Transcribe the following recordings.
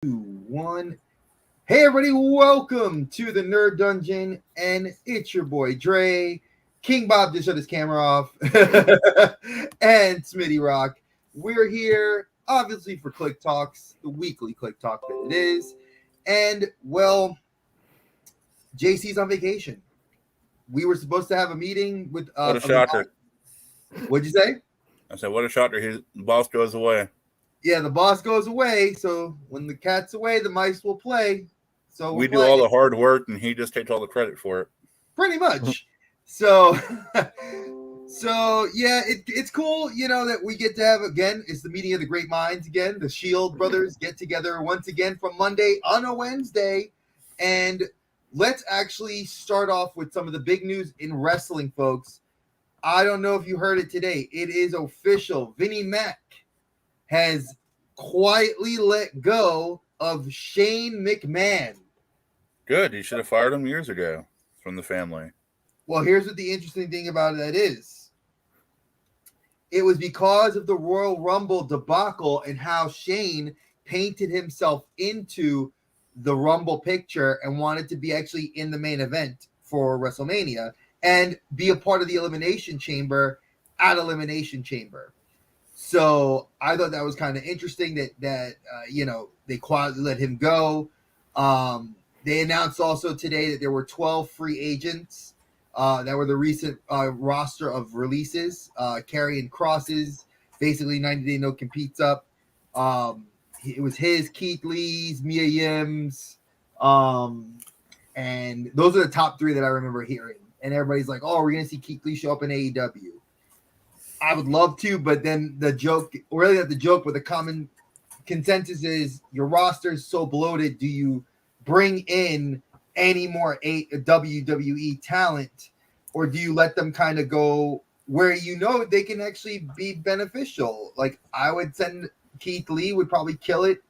1. Hey everybody, welcome to the Nerd Dungeon, and it's your boy Dre. King Bob just shut his camera off, and Smitty Rock. We're here, obviously, for Kliq Talks, the weekly Kliq Talk that it is. And, well, JC's on vacation. We were supposed to have a meeting with... what a shocker. What'd you say? I said, what a shocker. His boss goes away. Yeah, the boss goes away, so when the cat's away, the mice will play. So we do all the hard work, and he just takes all the credit for it. Pretty much. So yeah, it's cool, you know, that we get to have, again, it's the meeting of the great minds again. The Shield brothers get together once again from Monday on a Wednesday. And let's actually start off with some of the big news in wrestling, folks. I don't know if you heard it today. It is official. Vinnie Mac has quietly let go of Shane McMahon. Good. He should have fired him years ago from the family. Well, here's what the interesting thing about that is. It was because of the Royal Rumble debacle and how Shane painted himself into the Rumble picture and wanted to be actually in the main event for WrestleMania and be a part of the Elimination Chamber at Elimination Chamber. So I thought that was kind of interesting that they quietly let him go. They announced also today that there were 12 free agents that were the recent roster of releases. Karrion Kross's basically 90-day no competes up. It was his, Keith Lee's, Mia Yim's, and those are the top three that I remember hearing. And everybody's like, "Oh, we're gonna see Keith Lee show up in AEW." I would love to, but then the joke, really not the joke, but the common consensus is your roster is so bloated. Do you bring in any more WWE talent, or do you let them kind of go where you know they can actually be beneficial? Like I would send Keith Lee, would probably kill it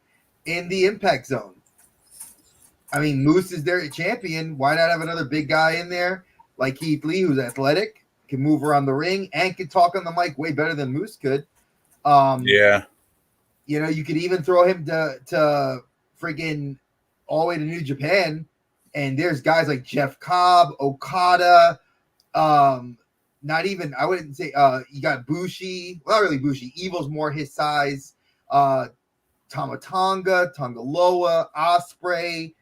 in the Impact Zone. I mean, Moose is their champion. Why not have another big guy in there like Keith Lee, who's athletic, can move around the ring, and can talk on the mic way better than Moose could. Yeah. You know, you could even throw him to freaking all the way to New Japan, and there's guys like Jeff Cobb, Okada, not even, I wouldn't say, you got Bushi, well, not really Bushi, Evil's more his size, Tama Tonga, Tongaloa, Ospreay,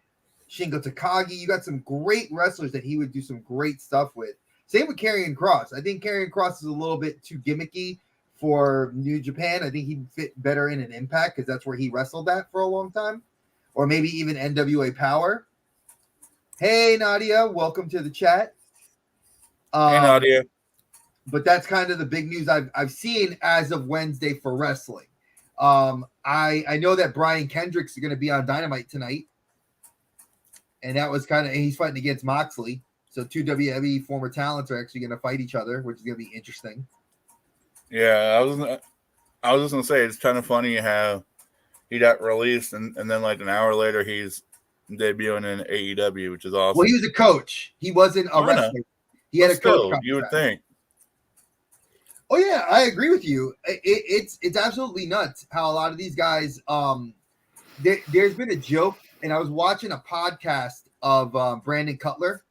Shingo Takagi. You got some great wrestlers that he would do some great stuff with. Same with Karrion Kross. I think Karrion Kross is a little bit too gimmicky for New Japan. I think he'd fit better in an Impact because that's where he wrestled at for a long time. Or maybe even NWA Power. Hey, Nadia. Welcome to the chat. Hey, Nadia. But that's kind of the big news I've seen as of Wednesday for wrestling. I know that Brian Kendrick's going to be on Dynamite tonight. And that was he's fighting against Moxley. So two WWE former talents are actually going to fight each other, which is going to be interesting. Yeah, I was just going to say, it's kind of funny how he got released, and then like an hour later, he's debuting in AEW, which is awesome. Well, he was a coach. He wasn't a wrestler. He had a coach. You would think. Oh, yeah, I agree with you. It's absolutely nuts how a lot of these guys, there's been a joke, and I was watching a podcast of Brandon Cutler,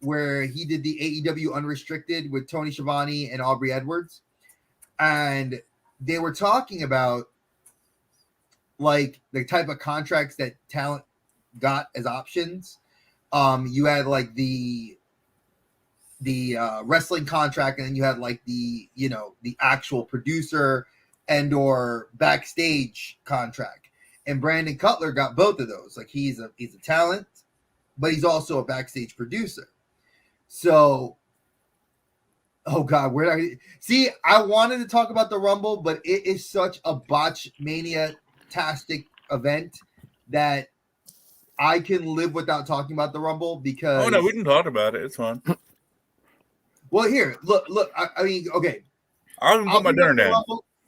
where he did the AEW Unrestricted with Tony Schiavone and Aubrey Edwards. And they were talking about like the type of contracts that talent got as options. You had like the wrestling contract, and then you had like the actual producer and or backstage contract. And Brandon Cutler got both of those. Like he's a talent, but he's also a backstage producer. So, oh God, I wanted to talk about the Rumble, but it is such a botch mania-tastic event that I can live without talking about the Rumble because... Oh, no, we can talk about it. It's fun. Well, here, look. I mean, okay. I'll put my dinner down.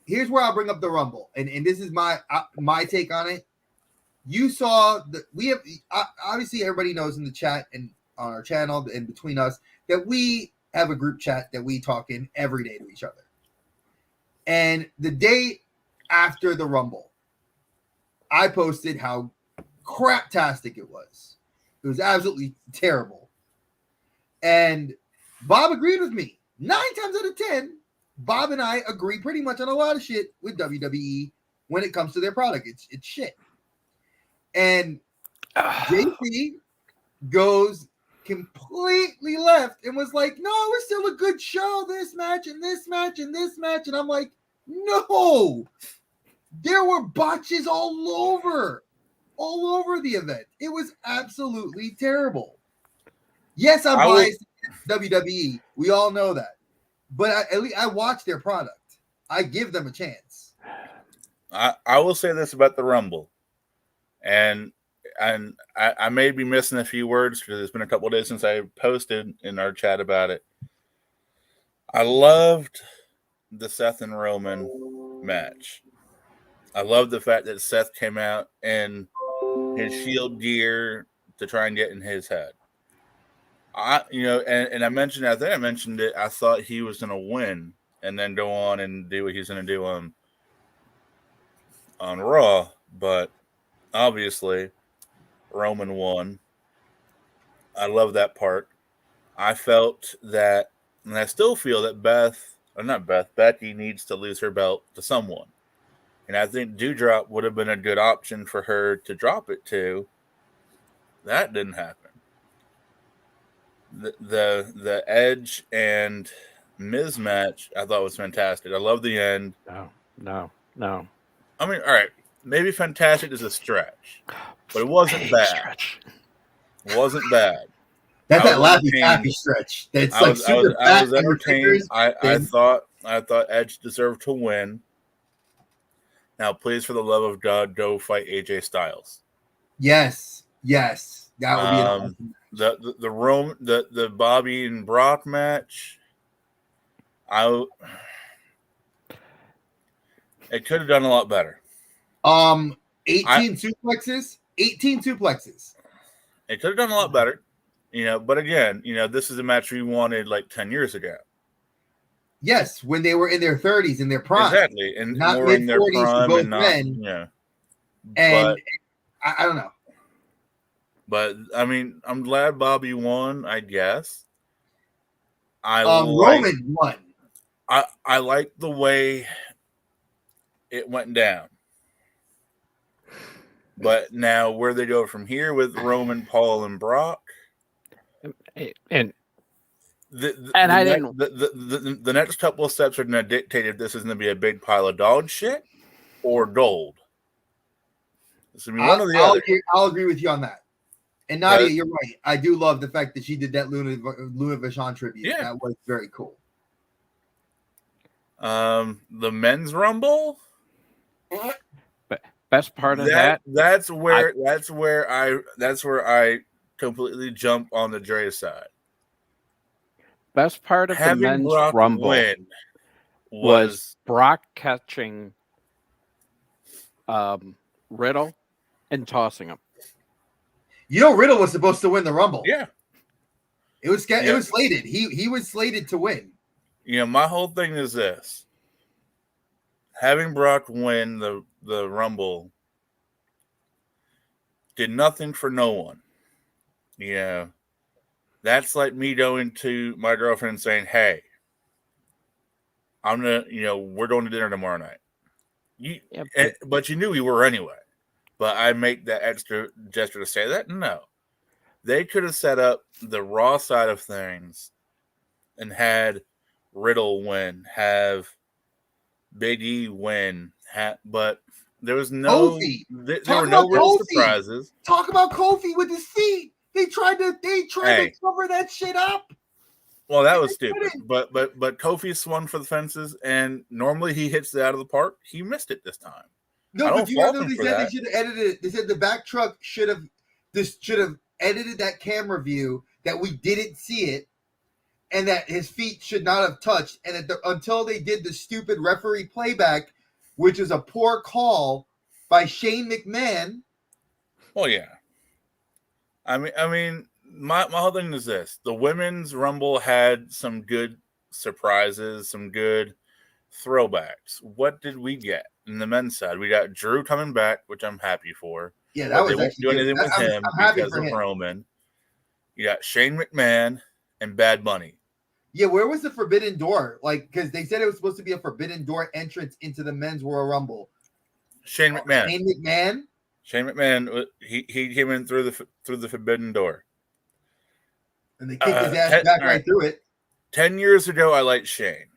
Here's where I'll bring up the Rumble, and this is my take on it. You saw that we have, obviously everybody knows in the chat and on our channel and between us that we have a group chat that we talk in every day to each other. And the day after the Rumble, I posted how craptastic it was. It was absolutely terrible. And Bob agreed with me. 9 times out of 10, Bob and I agree pretty much on a lot of shit with WWE when it comes to their product. It's shit. And JC goes completely left and was like, no, it was still a good show, this match and this match and this match. And I'm like, no, there were botches all over the event. It was absolutely terrible. Yes, I'm biased WWE. We all know that. But at least I watch their product. I give them a chance. I will say this about the Rumble. And I may be missing a few words because it's been a couple of days since I posted in our chat about it. I loved the Seth and Roman match. I love the fact that Seth came out in his Shield gear to try and get in his head. And I mentioned it. I think I mentioned it. I thought he was going to win and then go on and do what he's going to do on Raw, but obviously Roman won. I love that part. I felt that, and I still feel that Becky needs to lose her belt to someone. And I think Doudrop would have been a good option for her to drop it to. That didn't happen. The Edge and Miz match I thought was fantastic. I love the end. No. I mean, all right, maybe fantastic is a stretch, but it wasn't bad. Stretch. It wasn't bad. That's that Laffy Taffy stretch. That's I was entertained. I thought Edge deserved to win. Now, please, for the love of God, go fight AJ Styles. Yes, that would be an awesome match. The Bobby and Brock match. It could have done a lot better. 18 suplexes. It could have done a lot better, But again, this is a match we wanted like 10 years ago. Yes, when they were in their 30s, in their prime, exactly, and not more in their prime, both and not, men. yeah. And I don't know. But I mean, I'm glad Bobby won. I guess. Roman won. I like the way it went down. But now where they go from here with Roman, Paul, and Brock, and the next couple of steps are going to dictate if this is going to be a big pile of dog shit or gold. It's going to be one or the other. I'll agree with you on that. And Nadia, you're right. I do love the fact that she did that Luna Vachon tribute. Yeah. That was very cool. The men's rumble. Best part of that's where I completely jump on the Dre side. Best part of the men's Brock rumble win was Brock catching Riddle and tossing him. Riddle was supposed to win the Rumble. Yeah. It was slated. He was slated to win. My whole thing is this. Having Brock win the Rumble did nothing for no one. That's like me going to my girlfriend and saying, hey, I'm going to, we're going to dinner tomorrow night. But you knew we were anyway. But I make that extra gesture to say that? No. They could have set up the Raw side of things and had Riddle win, have Big E win, but there was no there were no real surprises. Talk about Kofi with his feet. They tried to cover that shit up. Well, that was stupid. But Kofi swung for the fences, and normally he hits it out of the park. He missed it this time. No, but you know they said they should have edited it. They said the back truck should have edited that camera view that we didn't see it, and that his feet should not have touched. And until they did the stupid referee playback, which is a poor call by Shane McMahon. Well, yeah. I mean, my whole thing is this: the women's Rumble had some good surprises, some good throwbacks. What did we get? in the men's side. We got Drew coming back, which I'm happy for. Yeah, that was they won't do anything with him because of Roman. You got Shane McMahon and Bad Bunny. Yeah, where was the Forbidden Door? Like, because they said it was supposed to be a Forbidden Door entrance into the men's Royal Rumble. Shane McMahon. Shane McMahon. He came in through the Forbidden Door, and they kicked his ass back right through it. 10 years ago, I liked Shane.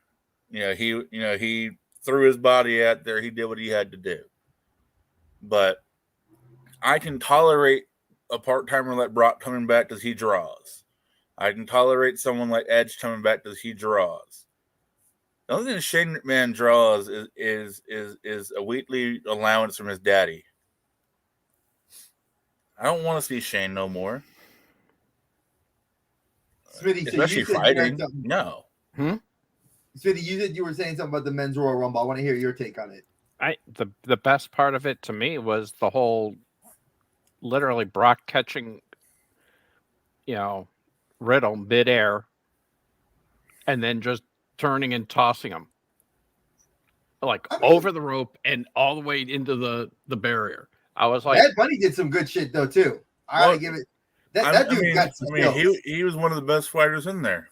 He threw his body out there. He did what he had to do. But I can tolerate a part-timer like Brock coming back because he draws. I can tolerate someone like Edge coming back because he draws. The only thing Shane McMahon draws is a weekly allowance from his daddy. I don't want to see Shane no more. Smitty, especially fighting. No. Smitty, you said you were saying something about the men's Royal Rumble. I want to hear your take on it. The best part of it to me was the whole literally Brock catching, Riddle midair and then just turning and tossing him over the rope and all the way into the barrier. I was like, Bad Bunny did some good shit though too. I gotta give it. That dude got some skills. He was one of the best fighters in there.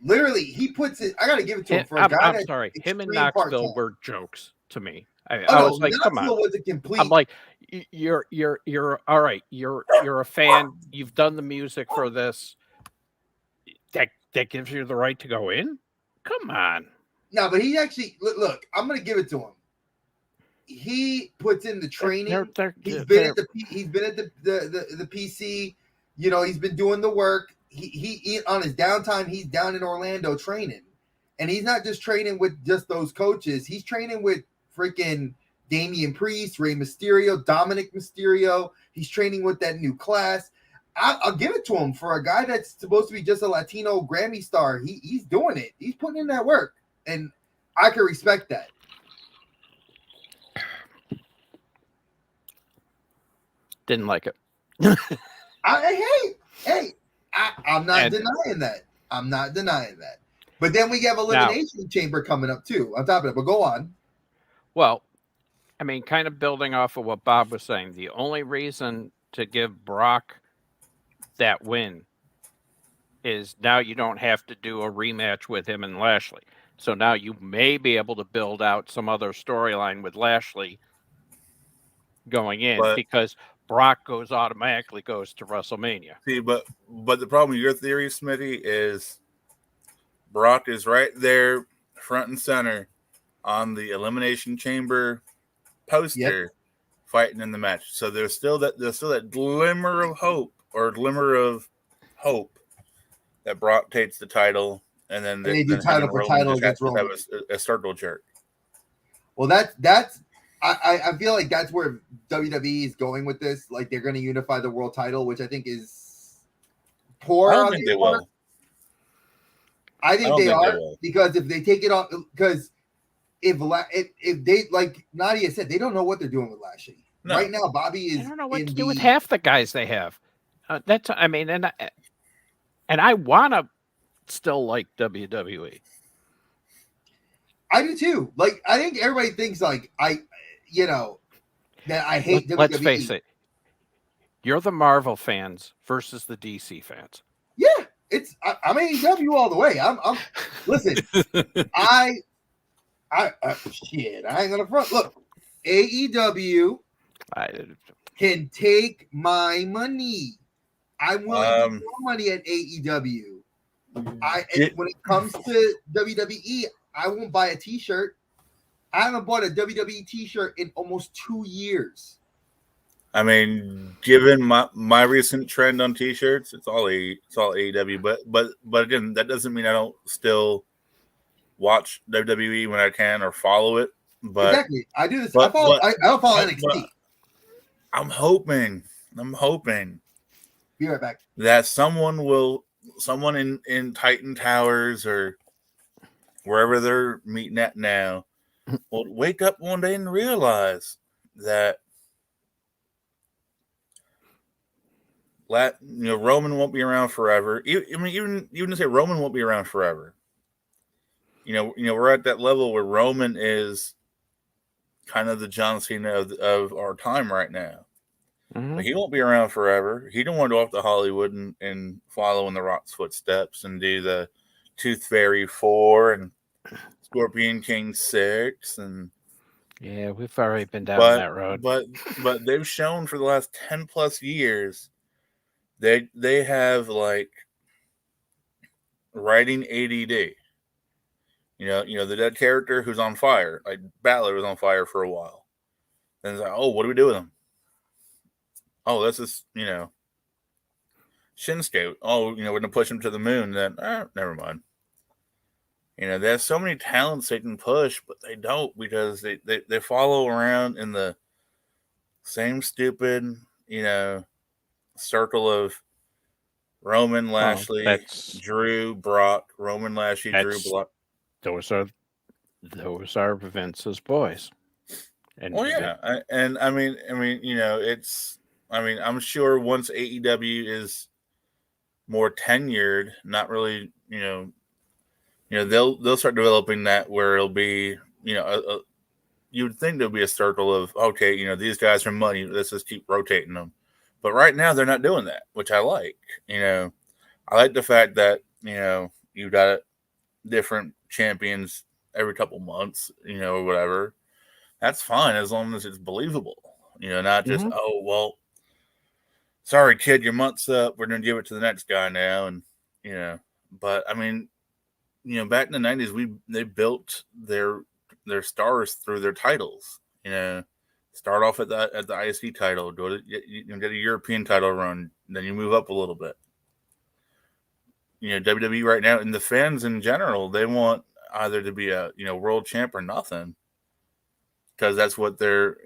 Literally, he puts it. I gotta give it to him for a guy. I'm sorry, him and Knoxville were jokes to me. I was like, come on. Was a complete... I'm like, you're all right. You're a fan. You've done the music for this. That gives you the right to go in. Come on. No, but he actually look. I'm gonna give it to him. He puts in the training. He's been at the PC. He's been doing the work. He on his downtime, he's down in Orlando training, and he's not just training with just those coaches. He's training with freaking Damian Priest, Rey Mysterio, Dominic Mysterio. He's training with that new class. I'll give it to him for a guy that's supposed to be just a Latino Grammy star. He's doing it. He's putting in that work, and I can respect that. Didn't like it. I'm not denying that. I'm not denying that. But then we have Elimination Chamber coming up too. On top of it, but go on. Well, I mean, kind of building off of what Bob was saying, the only reason to give Brock that win is now you don't have to do a rematch with him and Lashley. So now you may be able to build out some other storyline with Lashley going in because Brock automatically goes to WrestleMania. See, but the problem with your theory, Smitty, is Brock is right there, front and center, on the Elimination Chamber poster, fighting in the match. So there's still that glimmer of hope that Brock takes the title, and then they do title for title against Roman. Have a circle jerk. Well, that's. I feel like that's where WWE is going with this. Like they're going to unify the world title, which I think is poor. I don't think they will. I think they are because if they take it off, because if they, like Nadia said, they don't know what they're doing with Lashley right now. Bobby is. I don't know what to do with half the guys they have. And I want to still like WWE. I do too. Like I think everybody thinks like that I hate WWE. Let's face it. You're the Marvel fans versus the DC fans. Yeah, I'm AEW all the way. I'm listen. Shit. I ain't gonna front. Look, AEW can take my money. I'm willing to throw money at AEW. When it comes to WWE, I won't buy a T-shirt. I haven't bought a WWE T-shirt in almost 2 years. I mean, given my recent trend on T-shirts, it's all AEW. But again, that doesn't mean I don't still watch WWE when I can or follow it. But exactly, I do this. I don't follow NXT. I'm hoping. Be right back. That someone in Titan Towers or wherever they're meeting at now will wake up one day and realize that Roman won't be around forever. Even to say Roman won't be around forever. We're at that level where Roman is kind of the John Cena of our time right now. Mhm. But he won't be around forever. He don't want to go off to Hollywood and follow in the Rock's footsteps and do the Tooth Fairy 4 and Scorpion King 6 and Yeah, we've already been down that road. but they've shown for the last 10 plus years they have like writing ADD. You know the dead character who's on fire. Like Balor was on fire for a while. Then it's like, oh, what do we do with him? Oh, this is Shinsuke. Oh, we're gonna push him to the moon. Then never mind. They have so many talents they can push, but they don't because they follow around in the same stupid, circle of Roman, Lashley, Drew, Brock, Roman, Lashley, Drew, Brock. Those are Vince's boys. And I'm sure once AEW is more tenured, not really, they'll start developing that where it'll be, you would think there'll be a circle of, okay, these guys are money, let's just keep rotating them. But right now they're not doing that, which I like. I like the fact that, you've got different champions every couple months, or whatever. That's fine as long as it's believable. Not just, oh, well, sorry, kid, your month's up. We're going to give it to the next guy now. And, but I mean, back in the 90s, they built their stars through their titles. Start off at the IC title, get a European title run, then you move up a little bit. WWE right now, and the fans in general, they want either to be a world champ or nothing, because that's what they're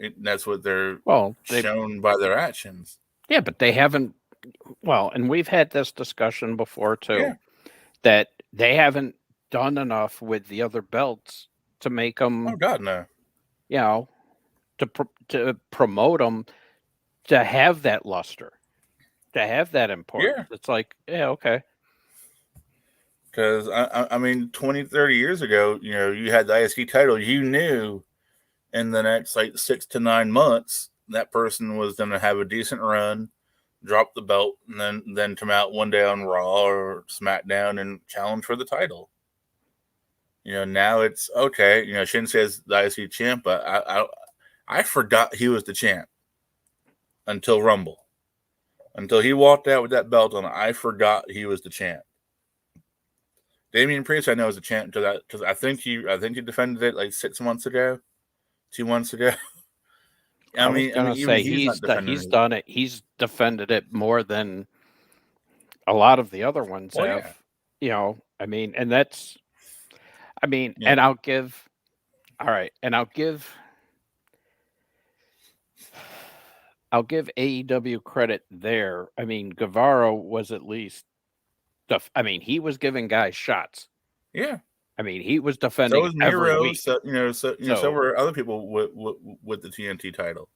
shown by their actions. Yeah, but they haven't. Well, and we've had this discussion before too, that they haven't done enough with the other belts to make them. Oh God, no. To promote them, to have that luster, to have that importance. Yeah. It's like, okay. Because, I mean, 20, 30 years ago, you had the ISK title. You knew in the next, 6 to 9 months, that person was going to have a decent run, drop the belt, and then come out one day on Raw or SmackDown and challenge for the title. Now it's, okay, Shinsuke's the ISK champ, but I forgot he was the champ until Rumble. Until he walked out with that belt on, I forgot he was the champ. Damian Priest, I know, is a champ because I think he defended it 6 months ago, 2 months ago. I mean, he's done it. He's defended it more than a lot of the other ones have. Yeah. I mean, and that's, and I'll give AEW credit there. I mean, Guevara was at least. He was giving guys shots. Yeah. He was defending. So was Miro. Every week. So were other people with the TNT title.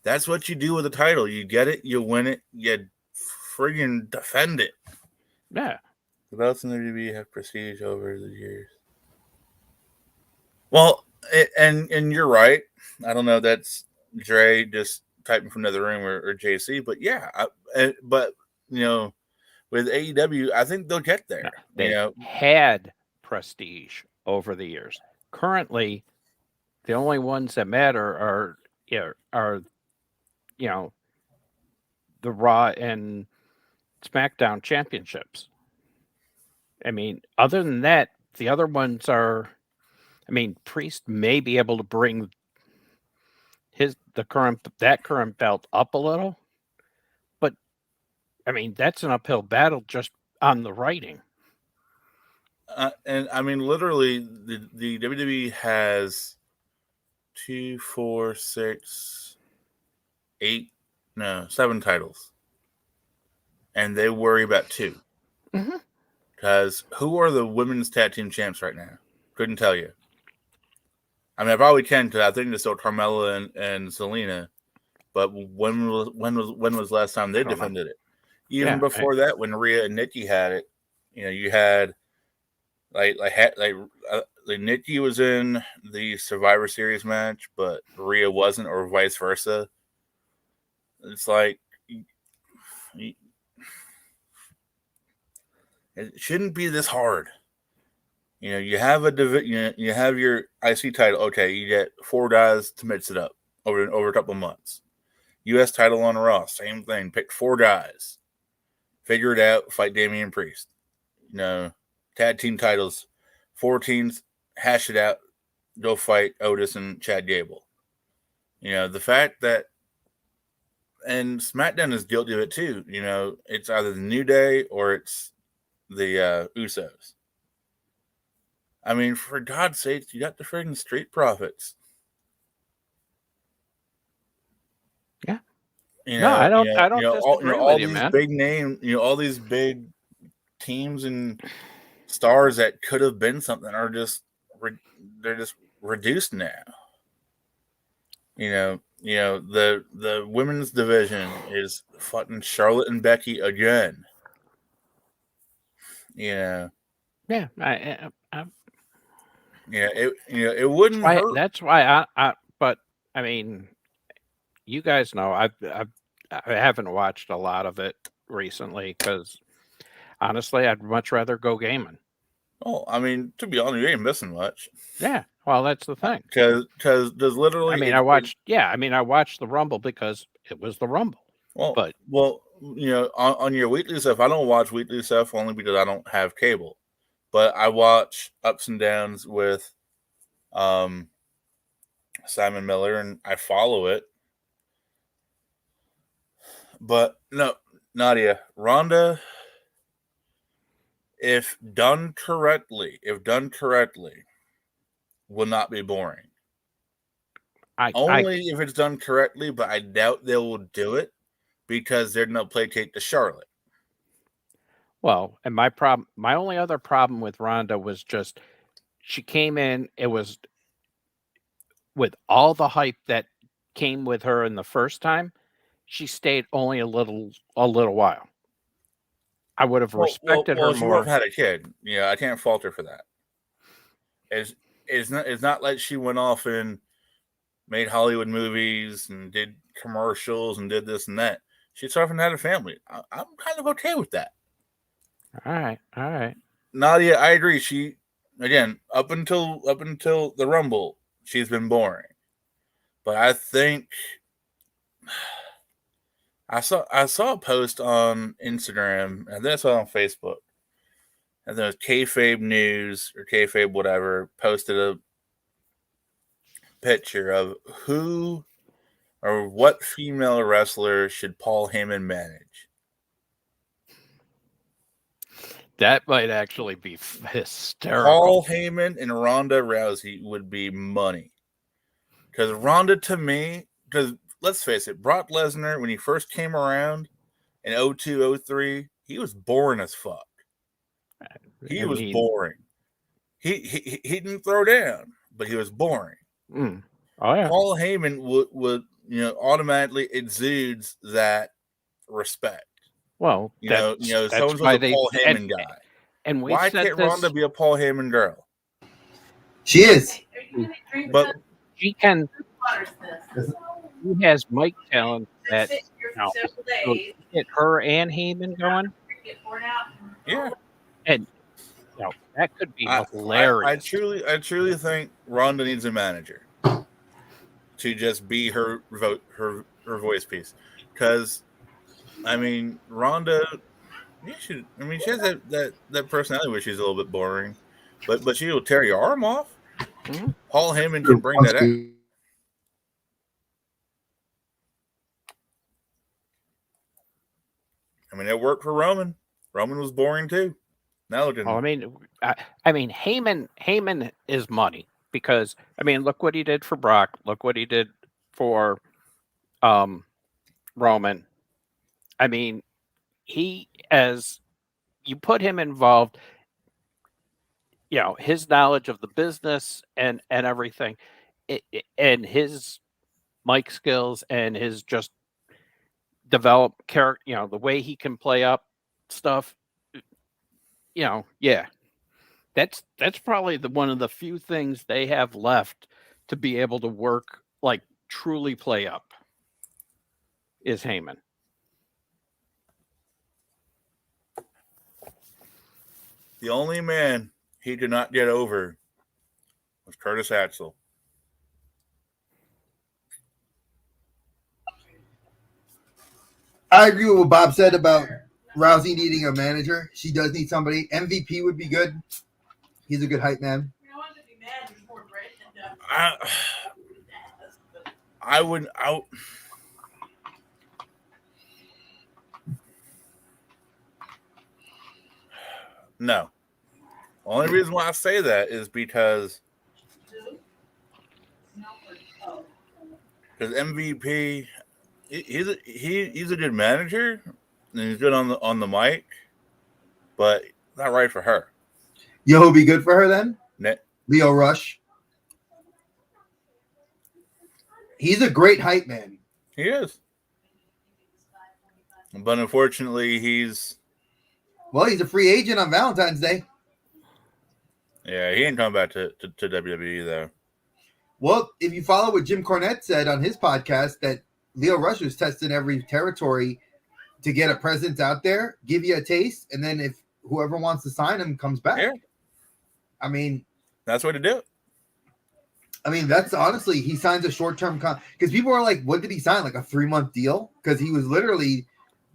That's what you do with a title. You get it, you win it, you friggin' defend it. Yeah. The belts in the WWE have prestige over the years. Well, and you're right. I don't know. That's Dre just typing from another room or JC, but yeah. But with AEW, I think they'll get there. They had prestige over the years. Currently, the only ones that matter are the Raw and SmackDown championships. Other than that, the other ones are. Priest may be able to bring that current belt up a little. That's an uphill battle just on the writing. And literally, the WWE has 2, 4, 6, 8, 7 titles, and they worry about 2. Because who are the women's tag team champs right now? Couldn't tell you. I probably can, because I think it's still Carmella and Selena. But when was the last time they defended it? Even before that, when Rhea and Nikki had it, you had Nikki was in the Survivor Series match, but Rhea wasn't, or vice versa. It's like it shouldn't be this hard. You have you have your IC title. Okay, you get 4 guys to mix it up over a couple of months. US title on Raw, same thing. Pick 4 guys, figure it out, fight Damian Priest. Tag team titles, 4 teams, hash it out, go fight Otis and Chad Gable. The fact that, and SmackDown is guilty of it too. It's either the New Day or it's the Usos. I mean, for God's sake, you got the friggin' Street Profits. Yeah. I don't disagree all with you, these man. big names, all these big teams and stars that could have been something are just they're just reduced now. The women's division is fucking Charlotte and Becky again. Yeah, it wouldn't hurt. That's why but I mean, you guys know I haven't watched a lot of it recently because honestly, I'd much rather go gaming. Oh, I mean, to be honest, you ain't missing much. Yeah, well, that's the thing. Because there's literally. I mean, I watched the Rumble because it was the Rumble. Well, on your weekly stuff, I don't watch weekly stuff only because I don't have cable. But I watch Ups and Downs with Simon Miller, and I follow it. But no, Nadia, Ronda, if done correctly, will not be boring. Only if it's done correctly, but I doubt they will do it because they're going to placate to Charlotte. Well, and my only other problem with Ronda was just she came in, it was with all the hype that came with her in the first time, she stayed only a little while. I would have respected her more. She would have had a kid. I can't fault her for that. It's not like she went off and made Hollywood movies and did commercials and did this and that. She's often had a family. I'm kind of okay with that. All right. Nadia, I agree. She, again, up until the Rumble, she's been boring. But I think I saw a post on Instagram, and then I saw it on Facebook. And then Kayfabe News or Kayfabe whatever posted a picture of who or what female wrestler should Paul Heyman manage. That might actually be hysterical. Paul Heyman and Ronda Rousey would be money. Because Ronda, to me, because let's face it, Brock Lesnar, when he first came around in 02, 03, he was boring as fuck. He was boring. He didn't throw down, but he was boring. Oh yeah. Paul Heyman would automatically exudes that respect. Well, someone's a Paul Heyman guy. And why can't Ronda be a Paul Heyman girl? She is. But she can. He has mic talent that get her and Heyman going. Yeah. And that could be hilarious. I truly think Ronda needs a manager to just be her voice piece. Because I mean, Ronda, she has that personality where she's a little bit boring, but she will tear your arm off. Mm-hmm. Paul Heyman can bring that out. I mean, it worked for Roman. Roman was boring too. Now look at him. I mean, Heyman is money because look what he did for Brock. Look what he did for Roman. I mean, as you put him involved, his knowledge of the business and everything, and his mic skills and his just develop character, the way he can play up stuff, yeah. That's probably one of the few things they have left to be able to work, like truly play up, is Heyman. The only man he did not get over was Curtis Axel. I agree with what Bob said about Rousey needing a manager. She does need somebody. MVP would be good. He's a good hype man. I would. No. Only reason why I say that is because MVP, he's a good manager and he's good on the mic, but not right for her. You know who'd be good for her then? Net. Leo Rush. He's a great hype man. He is. But unfortunately, he's a free agent on Valentine's Day. Yeah, he ain't coming back to WWE, though. Well, if you follow what Jim Cornette said on his podcast, that Leo Rush was testing every territory to get a presence out there, give you a taste, and then if whoever wants to sign him comes back. Yeah. I mean, that's what to do. I mean, that's honestly, he signs a short-term because people are like, what did he sign? Like a 3-month deal? Because he was literally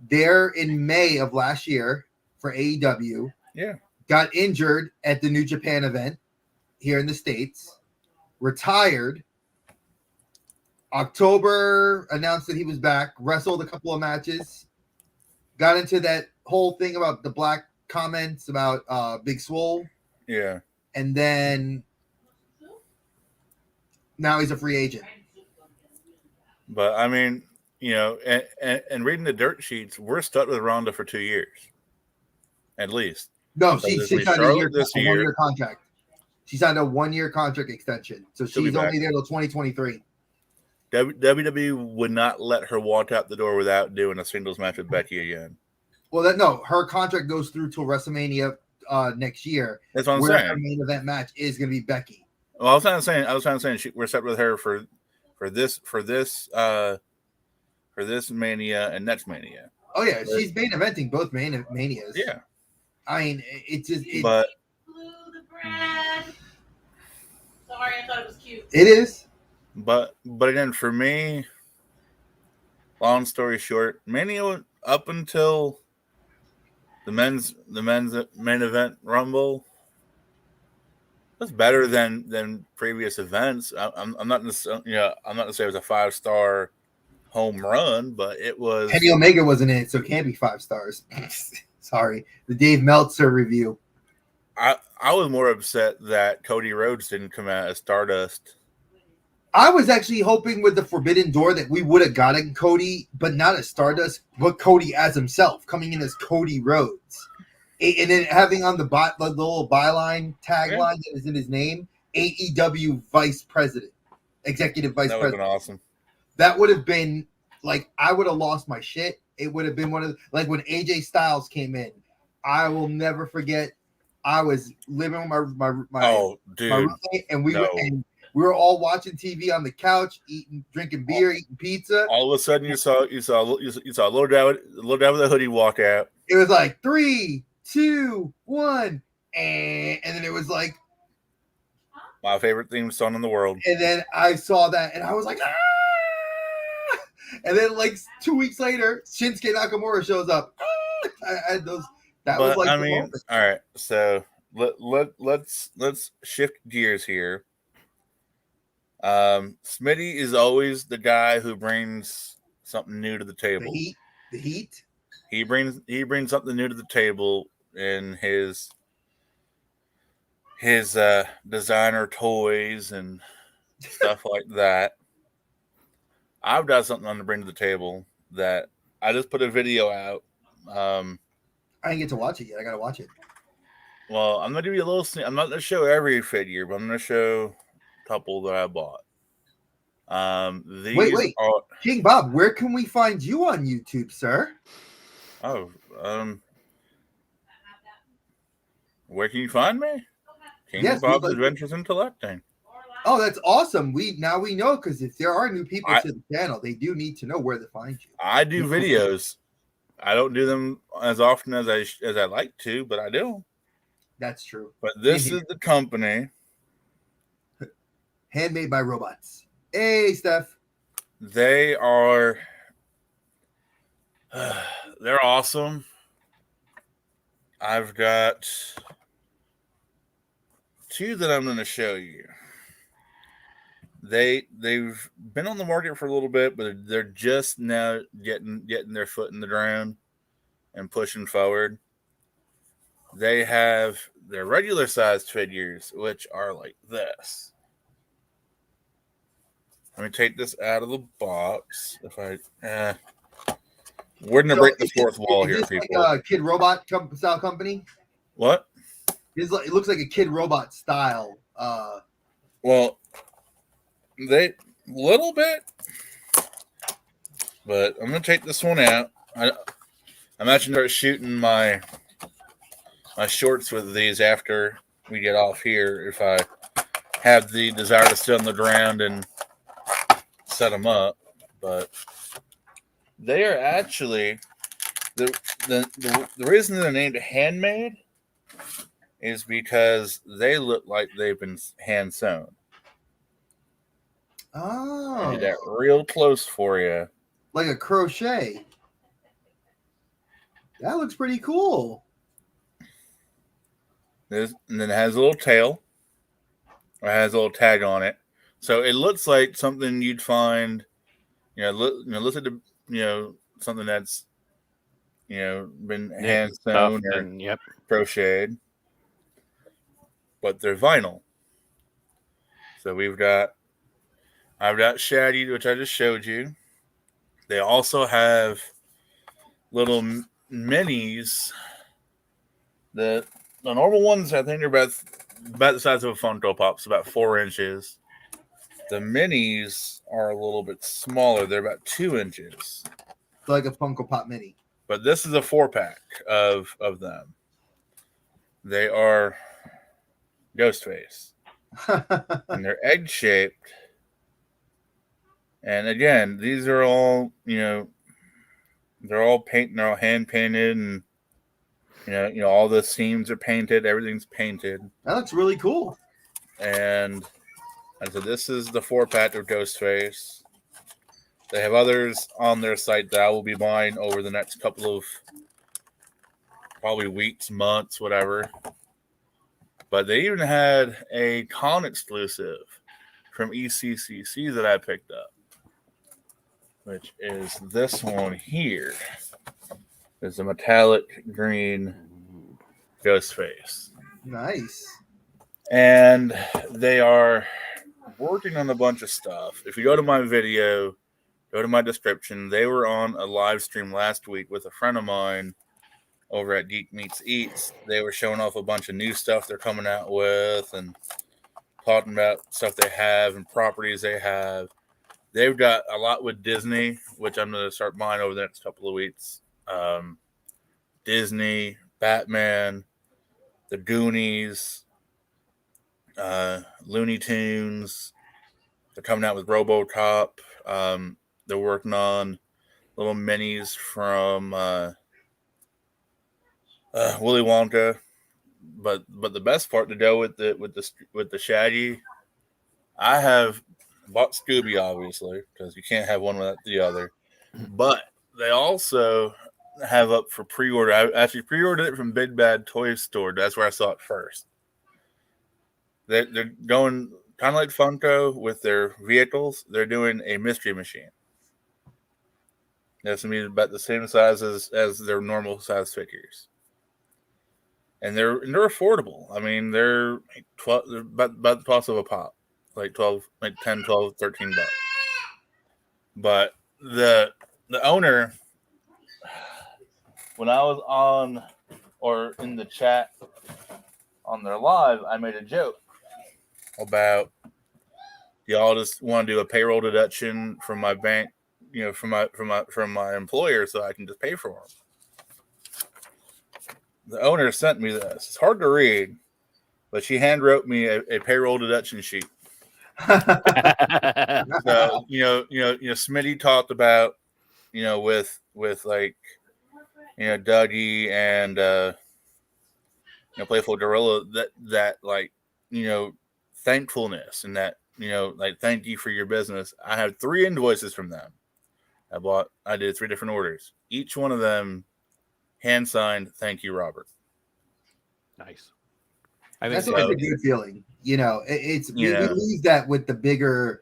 there in May of last year for AEW. Yeah. Got injured at the New Japan event here in the States. Retired. October announced that he was back. Wrestled a couple of matches. Got into that whole thing about the black comments about Big Swole. Yeah. And then now he's a free agent. But I mean, you know, and reading the dirt sheets, we're stuck with Ronda for 2 years, at least. No, she signed a 1-year contract. She signed a 1-year contract extension, so she's only there till 2023. WWE would not let her walk out the door without doing a singles match with Becky again. Well, her contract goes through till WrestleMania next year. That's what I'm saying. Her main event match is going to be Becky. Well, I was trying to say we're set with her for this Mania and next Mania. Oh yeah, she's main eventing both Manias. Yeah, I mean it's just. But blew the bread. Sorry, I thought it was cute. It is. But again, for me, long story short, Mania up until the men's main event Rumble was better than previous events. I'm not gonna say it was a 5-star home run, but it was. Kenny Omega wasn't in it, so it can't be 5 stars. Sorry, the Dave Meltzer review. I was more upset that Cody Rhodes didn't come out as Stardust. I was actually hoping with the Forbidden Door that we would have gotten Cody, but not as Stardust, but Cody as himself, coming in as Cody Rhodes. And then having on the little byline tagline that is in his name, AEW Vice President, Executive Vice President. That would have been awesome. That would have been like, I would have lost my shit. It would have been one of the, like when AJ Styles came in. I will never forget. I was living with my roommate, and we were all watching TV on the couch, drinking beer, eating pizza. All of a sudden, you saw a little guy with a hoodie walk out. It was like 3, 2, 1, and then it was like my favorite theme song in the world. And then I saw that, and I was like, ah! And then like 2 weeks later, Shinsuke Nakamura shows up. Ah! I had those. That was like, I mean, moment. All right. So let's shift gears here. Smitty is always the guy who brings something new to the table. The heat. He brings something new to the table in his designer toys and stuff like that. I've got something to bring to the table that I just put a video out. I didn't get to watch it yet. I gotta watch it. Well, I'm gonna give you a little. I'm not gonna show every figure, but I'm gonna show a couple that I bought. Wait, King Bob, where can we find you on YouTube, sir? Oh, where can you find me? King Yes, Bob's like, Adventures in Collecting. Oh, that's awesome. We know, because if there are new people to the channel, they do need to know where to find you. I do videos. I don't do them as often as I like to, but I do. That's true. But this is the company. Handmade by Robots. Hey, Steph. They are they're awesome. I've got two that I'm going to show you. They've been on the market for a little bit, but they're just now getting their foot in the ground and pushing forward. They have their regular sized figures, which are like this. Let me take this out of the box. If I we're gonna break the fourth wall here, people. Like a Kid Robot style company? What? It looks like a Kid Robot style. Well, they little bit, but I'm gonna take this one out. I'm actually start shooting my shorts with these after we get off here. If I have the desire to sit on the ground and set them up, but they are actually the reason they're named handmade is because they look like they've been hand sewn. Oh, I did that real close for you, like a crochet. That looks pretty cool. and then it has a little tail. Or has a little tag on it, so it looks like something you'd find. Look at the something that's been hand sewn or crocheted, but they're vinyl. So I've got Shaddy, which I just showed you. They also have little minis. The normal ones, I think, are about the size of a Funko Pop, so about 4 inches. The minis are a little bit smaller. They're about 2 inches. Like a Funko Pop mini. But this is a 4-pack of them. They are Ghostface. And they're egg-shaped. And again, these are all, they're all they're all hand-painted, and all the seams are painted. Everything's painted. That looks really cool. And so this is the 4-pack of Ghostface. They have others on their site that I will be buying over the next couple of probably weeks, months, whatever. But they even had a con exclusive from ECCC that I picked up, which is this one here. It's a metallic green Ghostface. Nice. And they are working on a bunch of stuff. If you go to my video, go to my description, they were on a live stream last week with a friend of mine over at Geek Meets Eats. They were showing off a bunch of new stuff they're coming out with and talking about stuff they have and properties they have. They've got a lot with Disney, which I'm going to start buying over the next couple of weeks. Disney, Batman, the Goonies, Looney Tunes. They're coming out with RoboCop. They're working on little minis from Willy Wonka. But the best part to go with the Shaggy, I have bought Scooby, obviously, because you can't have one without the other. But they also have up for pre-order. I actually pre-ordered it from Big Bad Toy Store. That's where I saw it first. They're going kind of like Funko with their vehicles. They're doing a mystery machine. That's going to be about the same size as their normal size figures. And they're affordable. I mean, they're about the cost of a pop. Like 10, 12, 13 bucks. But the owner, when I was on or in the chat on their live, I made a joke about y'all just want to do a payroll deduction from my bank, from my employer, so I can just pay for them. The owner sent me this. It's hard to read, but she hand wrote me a payroll deduction sheet. So Smitty talked about, with like, Dougie and Playful Gorilla, that like, thankfulness, and that, like, thank you for your business. I have 3 invoices from them. I did 3 different orders. Each one of them hand signed, thank you, Robert. Nice. That's always a good feeling. We lose that with the bigger,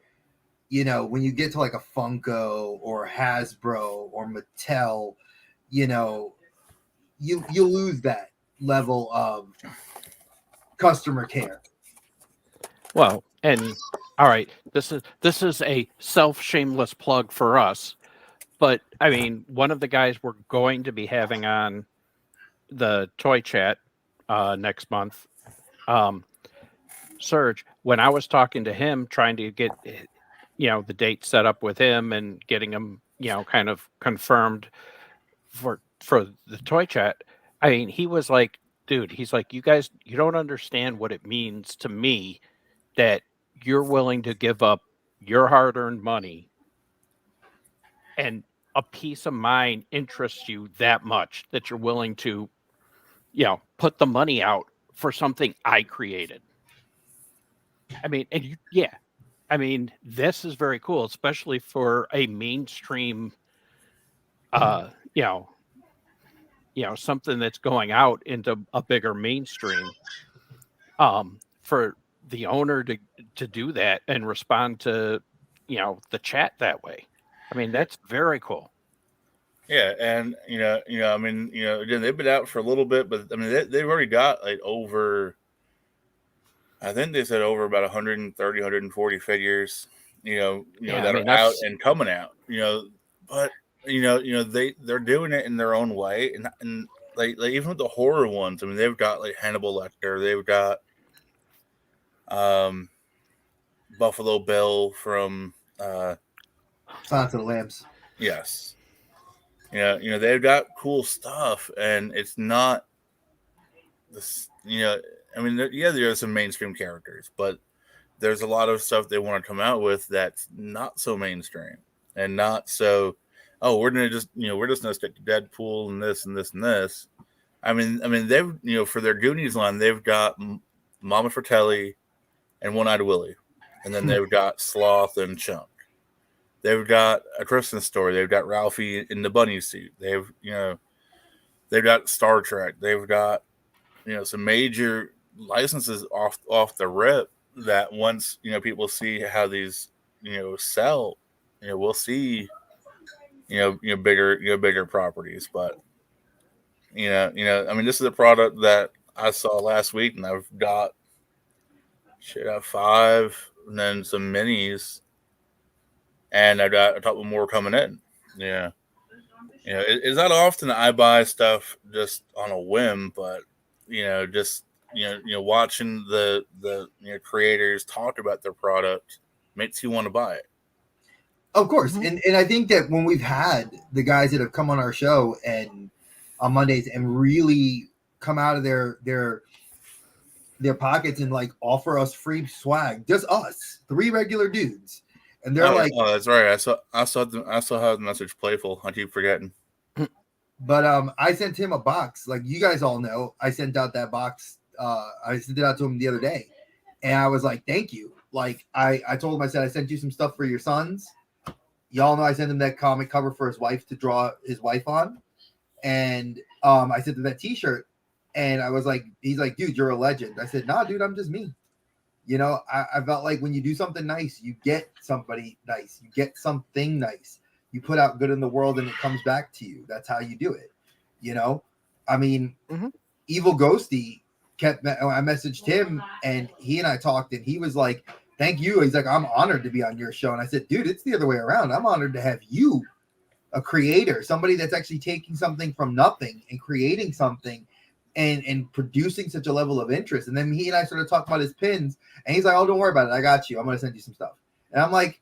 when you get to like a Funko or Hasbro or Mattel, you lose that level of customer care. Well, and all right, this is a self-shameless plug for us, but I mean, one of the guys we're going to be having on the Toy Chat next month, Serge, when I was talking to him, trying to get the date set up with him and getting him kind of confirmed for the Toy Chat, I mean, he was like, dude, he's like, you guys, you don't understand what it means to me that you're willing to give up your hard-earned money and a peace of mind interests you that much that you're willing to, put the money out for something I created. I mean, this is very cool, especially for a mainstream, something that's going out into a bigger mainstream, for the owner to do that and respond to, the chat that way. I mean, that's very cool. Yeah, and again, they've been out for a little bit, but I mean, they've already got like over, I think they said over about 130, 140 figures, that are out and coming out, but they're doing it in their own way, and like even with the horror ones, I mean, they've got like Hannibal Lecter, they've got Buffalo Bill from Silence of the Lambs. Yes. They've got cool stuff, and it's not this, I mean, there are some mainstream characters, but there's a lot of stuff they want to come out with that's not so mainstream and not so, we're just gonna stick to Deadpool and this and this and this. I mean, they've, for their Goonies line, they've got Mama Fratelli and One-Eyed Willie, and then they've got Sloth and Chunk. They've got A Christmas Story. They've got Ralphie in the bunny suit. They've got Star Trek. They've got, some major licenses off the rip that once, people see how these, sell, we'll see, bigger properties. But, I mean, this is a product that I saw last week, and I've got 5 and then some minis. And I got a couple more coming in. Yeah. It's not often I buy stuff just on a whim, but watching the creators talk about their product makes you want to buy it. Of course. Mm-hmm. And I think that when we've had the guys that have come on our show and on Mondays and really come out of their pockets and like offer us free swag, just us, 3 regular dudes. And they're like, "Oh, that's right. I saw the message Playful. I keep forgetting." But I sent him a box, like you guys all know. I sent out that box. I sent it out to him the other day, and I was like, "Thank you." Like I told him, I said, "I sent you some stuff for your sons." Y'all know I sent him that comic cover for his wife to draw his wife on, and I sent him that T-shirt, and I was like, "He's like, dude, you're a legend." I said, "Nah, dude, I'm just me." I felt like when you do something nice, you get somebody nice. You get something nice. You put out good in the world and it comes back to you. That's how you do it. I mean, Evil Ghosty I messaged him and he and I talked and he was like, "Thank you." He's like, "I'm honored to be on your show." And I said, "Dude, it's the other way around. I'm honored to have you, a creator, somebody that's actually taking something from nothing and creating something and producing such a level of interest." And then he and I started talking about his pins, and he's like, "Oh, don't worry about it. I got you. I'm going to send you some stuff." And I'm like,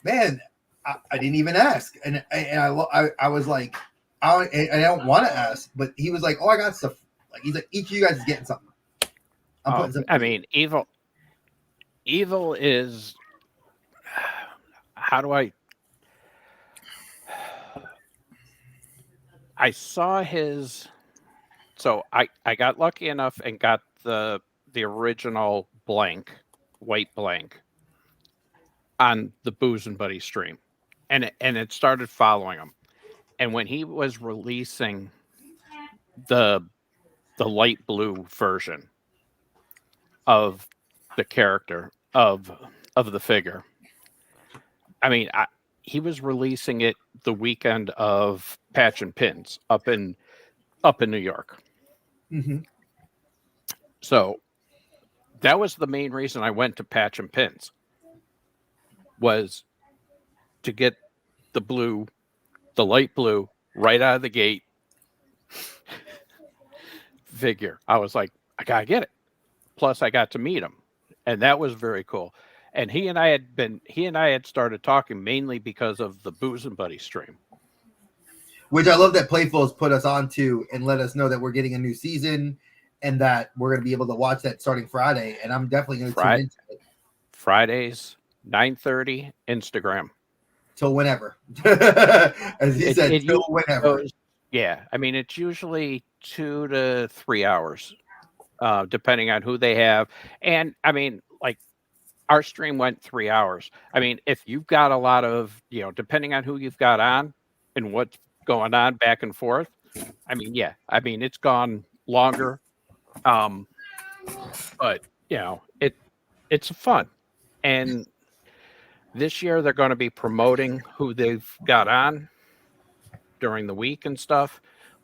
"Man, I didn't even ask." And I was like, I don't want to ask, but he was like, "Oh, I got stuff." Like he's like, "Each of you guys is getting something." I'm putting some. I mean, evil is. How do I saw his. So I got lucky enough and got the original white blank on the Booze and Buddy stream, and it started following him. And when he was releasing the light blue version of the character of the figure, I mean, he was releasing it the weekend of Patch and Pins up in New York. Mm-hmm. So that was the main reason I went to Patch and Pins, was to get the light blue right out of the gate figure. I was like, I gotta get it. Plus, I got to meet him, and that was very cool. And he and I had started talking mainly because of the Booze and Buddy stream, which I love that Playful has put us onto and let us know that we're getting a new season and that we're going to be able to watch that starting Friday. And I'm definitely going to tune into it. Fridays, 9:30, Instagram. Till whenever. As he said, till whenever. Yeah. I mean, it's usually 2 to 3 hours, depending on who they have. And I mean, like, our stream went 3 hours. I mean, if you've got a lot of, depending on who you've got on and what's going on back and forth, I mean, yeah, I mean, it's gone longer. But it's fun. And this year they're going to be promoting who they've got on during the week and stuff.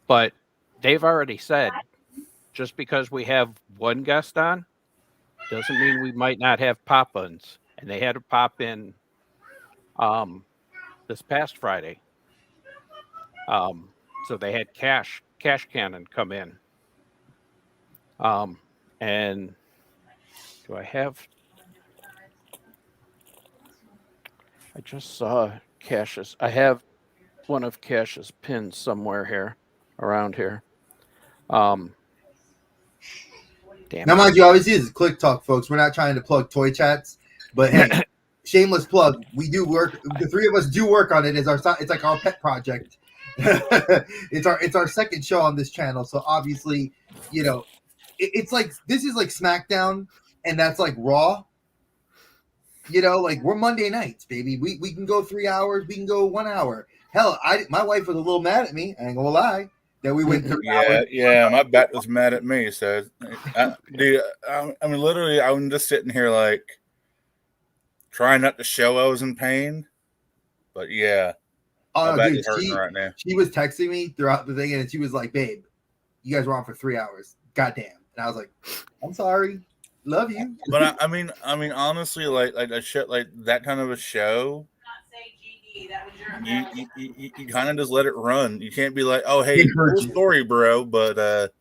But they've already said, just because we have one guest on doesn't mean we might not have pop-ins. And they had to pop in this past Friday. So they had Cash Cannon come in. And do I have? I just saw Cash's. I have one of Cash's pins somewhere here, around here. Damn. Now, mind you, obviously, this is Kliq Talk, folks. We're not trying to plug toy chats, but hey, shameless plug. We do work. The three of us do work on it. It's like our pet project. It's our second show on this channel. So obviously, it's like this is like SmackDown, and that's like Raw. Like we're Monday nights, baby. We can go 3 hours. We can go 1 hour. Hell, my wife was a little mad at me. I ain't gonna lie that we went 3 hours. Yeah, my bat was mad at me. So, dude, I mean, literally, I'm just sitting here like trying not to show I was in pain, but yeah, my back is hurting right now. She was texting me throughout the thing, and she was like, "Babe, you guys were on for 3 hours. Goddamn!" And I was like, "I'm sorry." Love you. But I mean, honestly, like a shit like that kind of a show, you kind of just let it run. You can't be like, oh, hey, cool story, bro. But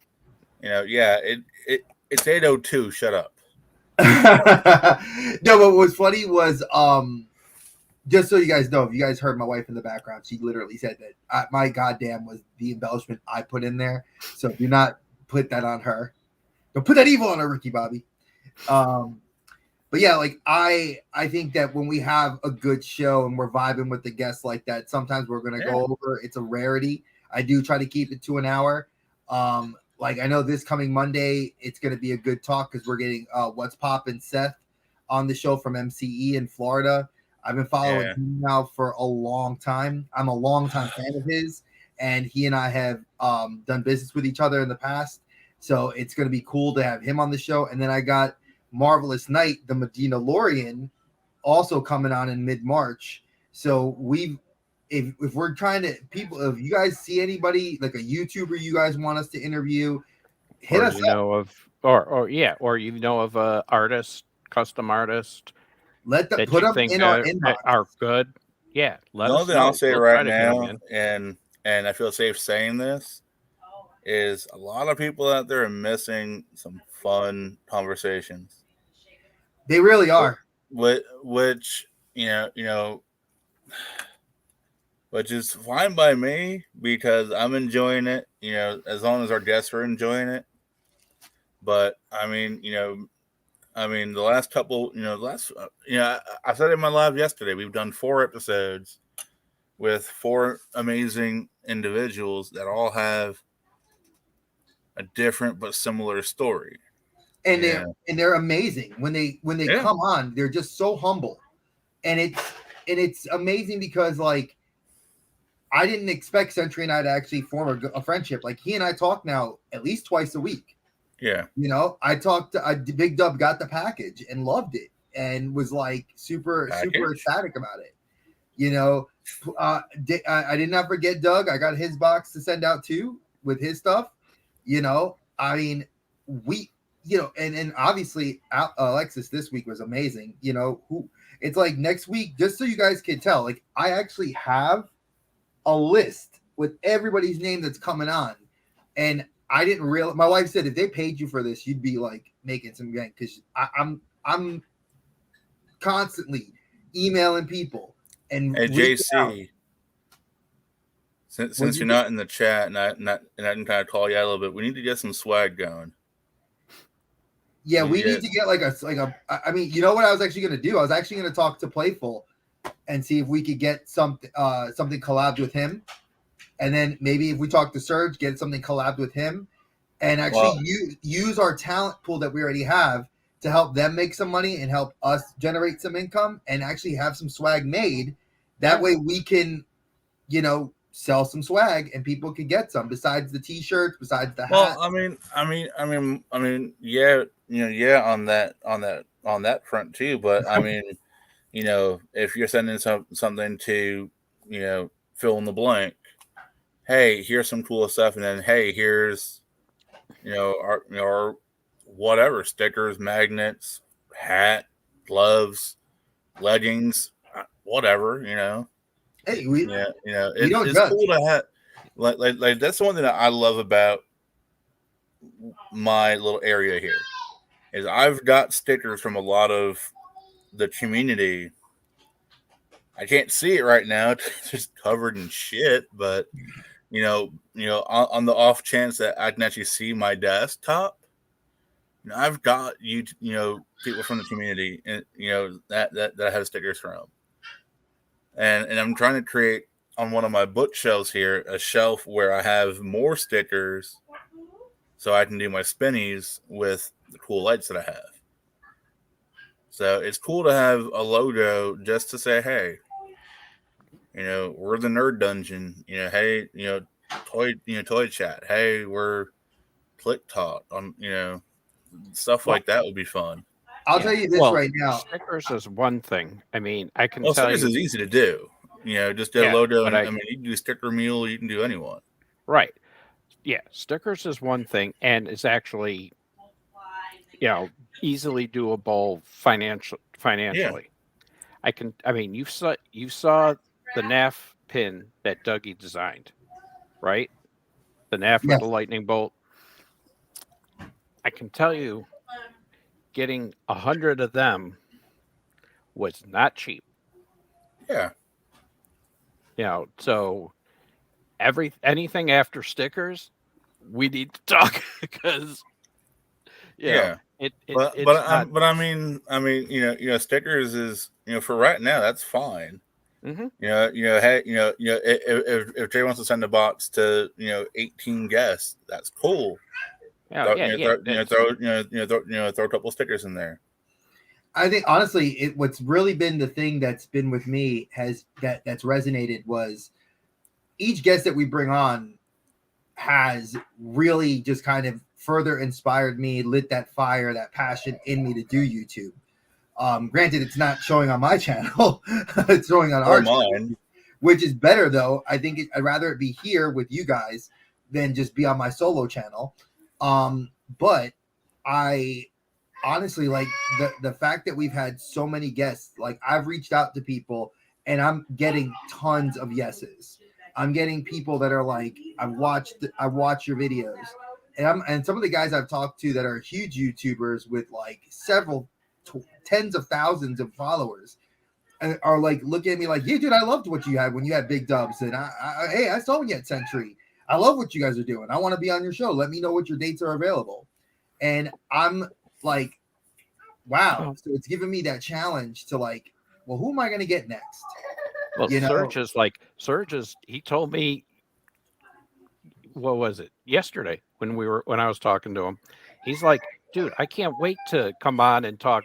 yeah, it's 8:02. Shut up. No, but what was funny was just so you guys know, if you guys heard my wife in the background, she literally said that my goddamn was the embellishment I put in there. So do not put that on her. Don't put that evil on her, Ricky Bobby. But yeah, like I think that when we have a good show and we're vibing with the guests like that, sometimes we're gonna go over. It's a rarity. I do try to keep it to an hour. Like I know this coming Monday, it's gonna be a good talk because we're getting What's Poppin' Seth on the show from MCE in Florida. I've been following him now for a long time. I'm a long time fan of his, and he and I have done business with each other in the past. So it's going to be cool to have him on the show. And then I got Marvelous Night, the Medina Lorian, also coming on in mid-March. So if we're trying to if you guys see anybody like a YouTuber you guys want us to interview, hit us up. Or you know of a artist, custom artist. Put them in our inbox. Are good. Yeah. The only thing I'll say right now, and I feel safe saying this, is a lot of people out there are missing some fun conversations. They really are. Which which is fine by me because I'm enjoying it, as long as our guests are enjoying it. But I mean, the last couple, I said in my live yesterday, we've done 4 episodes with 4 amazing individuals that all have a different but similar story. And they're amazing when they come on. They're just so humble, and it's amazing because like I didn't expect Century and I to actually form a friendship. Like he and I talk now at least twice a week. Yeah, I talked to Big Dub, got the package and loved it, and was like super ecstatic about it. I did not forget Doug. I got his box to send out too with his stuff. I mean, and obviously Alexis this week was amazing. It's like next week, just so you guys can tell, like I actually have a list with everybody's name that's coming on, and I didn't realize. My wife said if they paid you for this, you'd be like making some gang, because I'm constantly emailing people. And hey JC, since you're not in the chat and I can kind of call you out a little bit, we need to get some swag going. Yeah, we need to get like a. I mean, you know what I was actually going to do? I was actually going to talk to Playful and see if we could get something collabed with him, and then maybe if we talk to Serge, get something collabed with him, and actually use our talent pool that we already have to help them make some money and help us generate some income and actually have some swag made. That way we can, sell some swag and people can get some besides the t-shirts, besides the hats. Well, I mean, yeah, on that front too. But I mean, if you're sending something to, fill in the blank, hey, here's some cool stuff, and then hey, here's, our whatever, stickers, magnets, hat, gloves, leggings, whatever, Hey, it's cool to have like that's the one thing that I love about my little area here is I've got stickers from a lot of the community. I can't see it right now; it's just covered in shit. But on the off chance that I can actually see my desktop, I've got people from the community, and that I have stickers from. And I'm trying to create on one of my bookshelves here a shelf where I have more stickers so I can do my spinnies with the cool lights that I have. So it's cool to have a logo just to say, hey, we're the Nerd Dungeon. Hey, toy chat. Hey, we're Kliq Talk on, stuff like that would be fun. I'll tell you this right now. Stickers is one thing. I mean, I can tell stickers you. Stickers is easy to do. Just get a logo. And, I mean, you can do Sticker Mule. You can do anyone. Right. Yeah. Stickers is one thing. And it's actually, easily doable financially. Yeah. You saw the NAF pin that Dougie designed, right? The NAF with the lightning bolt. I can tell you, getting 100 of them was not cheap. Yeah. So anything after stickers, we need to talk because I mean, stickers is, for right now, that's fine. Mm-hmm. Hey, if Jay wants to send a box to 18 guests, that's cool. Throw a couple stickers in there. I think honestly, what's really been the thing that's been with me that's resonated was each guest that we bring on has really just kind of further inspired me, lit that fire, that passion in me to do YouTube. Granted, it's not showing on my channel; it's showing on our channel, which is better though. I think I'd rather it be here with you guys than just be on my solo channel. But I honestly like the fact that we've had so many guests. Like I've reached out to people and I'm getting tons of yeses. I'm getting people that are like, I've watched your videos, and some of the guys I've talked to that are huge YouTubers with like several tens of thousands of followers and are like looking at me like, yeah, dude, I loved what you had when you had Big Dubs, and hey, I saw you at Century. I love what you guys are doing. I want to be on your show. Let me know what your dates are available. And I'm like, wow. So it's giving me that challenge to like, well, who am I going to get next? Well, Serge is, he told me, what was it, yesterday when I was talking to him, he's like, dude, I can't wait to come on and talk,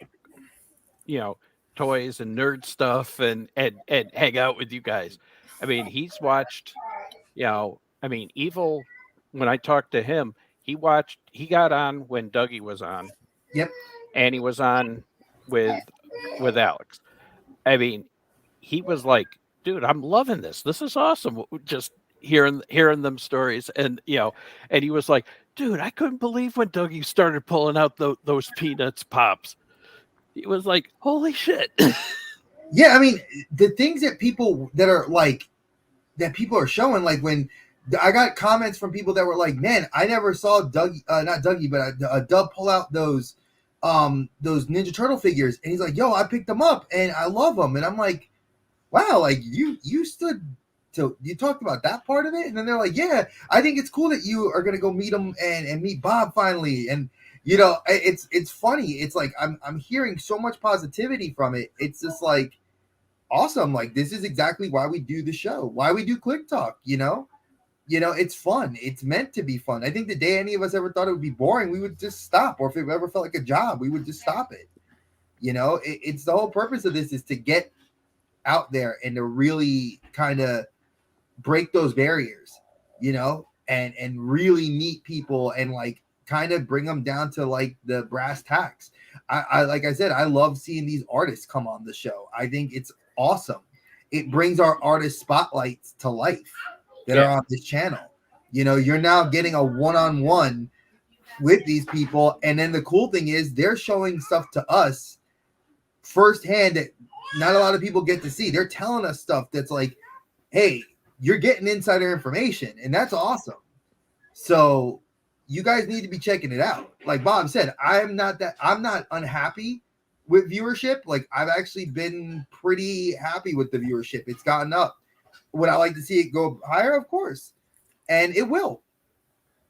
toys and nerd stuff and hang out with you guys. I mean, he's watched, Evil, when I talked to him, he got on when Dougie was on. Yep. And he was on with Alex. I mean, he was like, dude, I'm loving this. This is awesome. Just hearing them stories. And, and he was like, dude, I couldn't believe when Dougie started pulling out those Peanuts pops. He was like, holy shit. Yeah. I mean, the things that people are showing, like when I got comments from people that were like, man, I never saw not Dougie, but Dub pull out those Ninja Turtle figures. And he's like, yo, I picked them up and I love them. And I'm like, wow, like you talked about that part of it. And then they're like, yeah, I think it's cool that you are going to go meet him and meet Bob finally. And, it's funny. It's like, I'm hearing so much positivity from it. It's just like, awesome. Like, this is exactly why we do the show, why we do Kliq Talk, it's fun. It's meant to be fun. I think the day any of us ever thought it would be boring, we would just stop. Or if it ever felt like a job, we would just stop it. It's the whole purpose of this is to get out there and to really kind of break those barriers, and really meet people and like kind of bring them down to like the brass tacks. I like I said, I love seeing these artists come on the show. I think it's awesome. It brings our artist spotlights to life that are on this channel. You're now getting a one-on-one with these people. And then the cool thing is they're showing stuff to us firsthand that not a lot of people get to see. They're telling us stuff that's like, hey, you're getting insider information, and that's awesome. So you guys need to be checking it out. Like Bob said, I'm not unhappy with viewership. Like, I've actually been pretty happy with the viewership. It's gotten up. Would I like to see it go higher? Of course. And it will.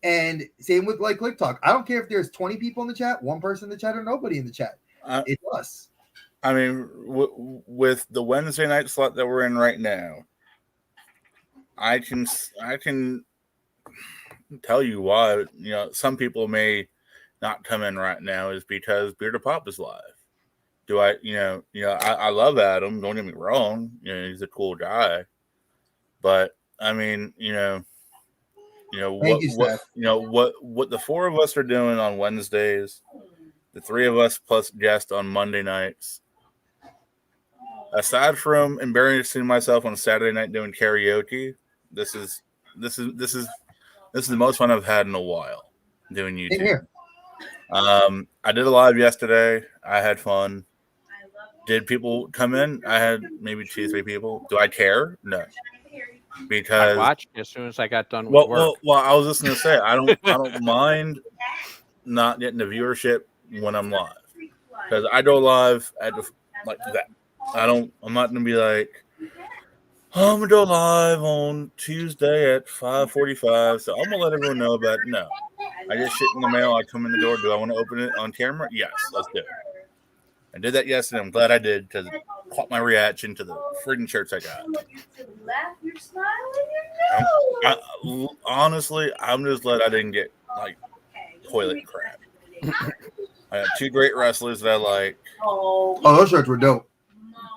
And same with like Kliq Talk. I don't care if there's 20 people in the chat, one person in the chat, or nobody in the chat. It's us. I mean, with the Wednesday night slot that we're in right now, I can tell you why. Some people may not come in right now is because Bearded Pop is live. Do I? I love Adam. Don't get me wrong. He's a cool guy. But I mean, what the four of us are doing on Wednesdays, the three of us plus guest on Monday nights. Aside from embarrassing myself on Saturday night doing karaoke, this is the most fun I've had in a while doing YouTube. I did a live yesterday. I had fun. Did people come in? I had maybe 2-3 people. Do I care? No. Because I watched as soon as I got done with work. Well, I was just gonna say I don't mind not getting the viewership when I'm live, because I go live at like that. I'm not gonna be like, oh, I'm gonna go live on Tuesday at 5:45, so I'm gonna let everyone know about it. No, I get shit in the mail. I come in the door. Do I want to open it on camera? Yes, let's do it. I did that yesterday. I'm glad I did, because it caught my reaction to the freaking shirts I got. Honestly, I'm just glad I didn't get like toilet crap. I got 2 great wrestlers that I like. Oh, those shirts were dope.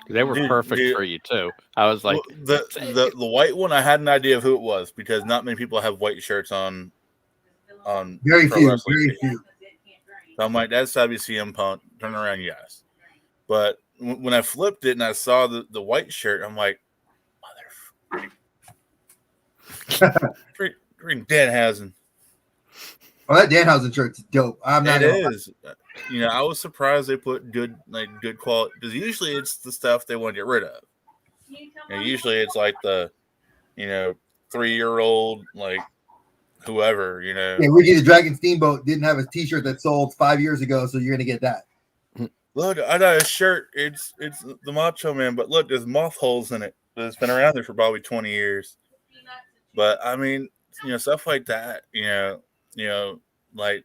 They were perfect for you too. I was like, the white one. I had an idea of who it was, because not many people have white shirts on. Very few. So I'm like, that's gotta be CM Punk. Turn around, yes. But when I flipped it and I saw the white shirt, I'm like, freaking Danhausen. Oh, that Danhausen shirt's dope. It is. I was surprised they put good quality, because usually it's the stuff they want to get rid of. Usually it's like the 3-year-old, like whoever. Yeah, Ricky the Dragon Steamboat didn't have a T-shirt that sold 5 years ago, so you're gonna get that. Look, I got a shirt. It's the Macho Man, but look, there's moth holes in it. It's been around there for probably 20 years. But I mean, stuff like that. Like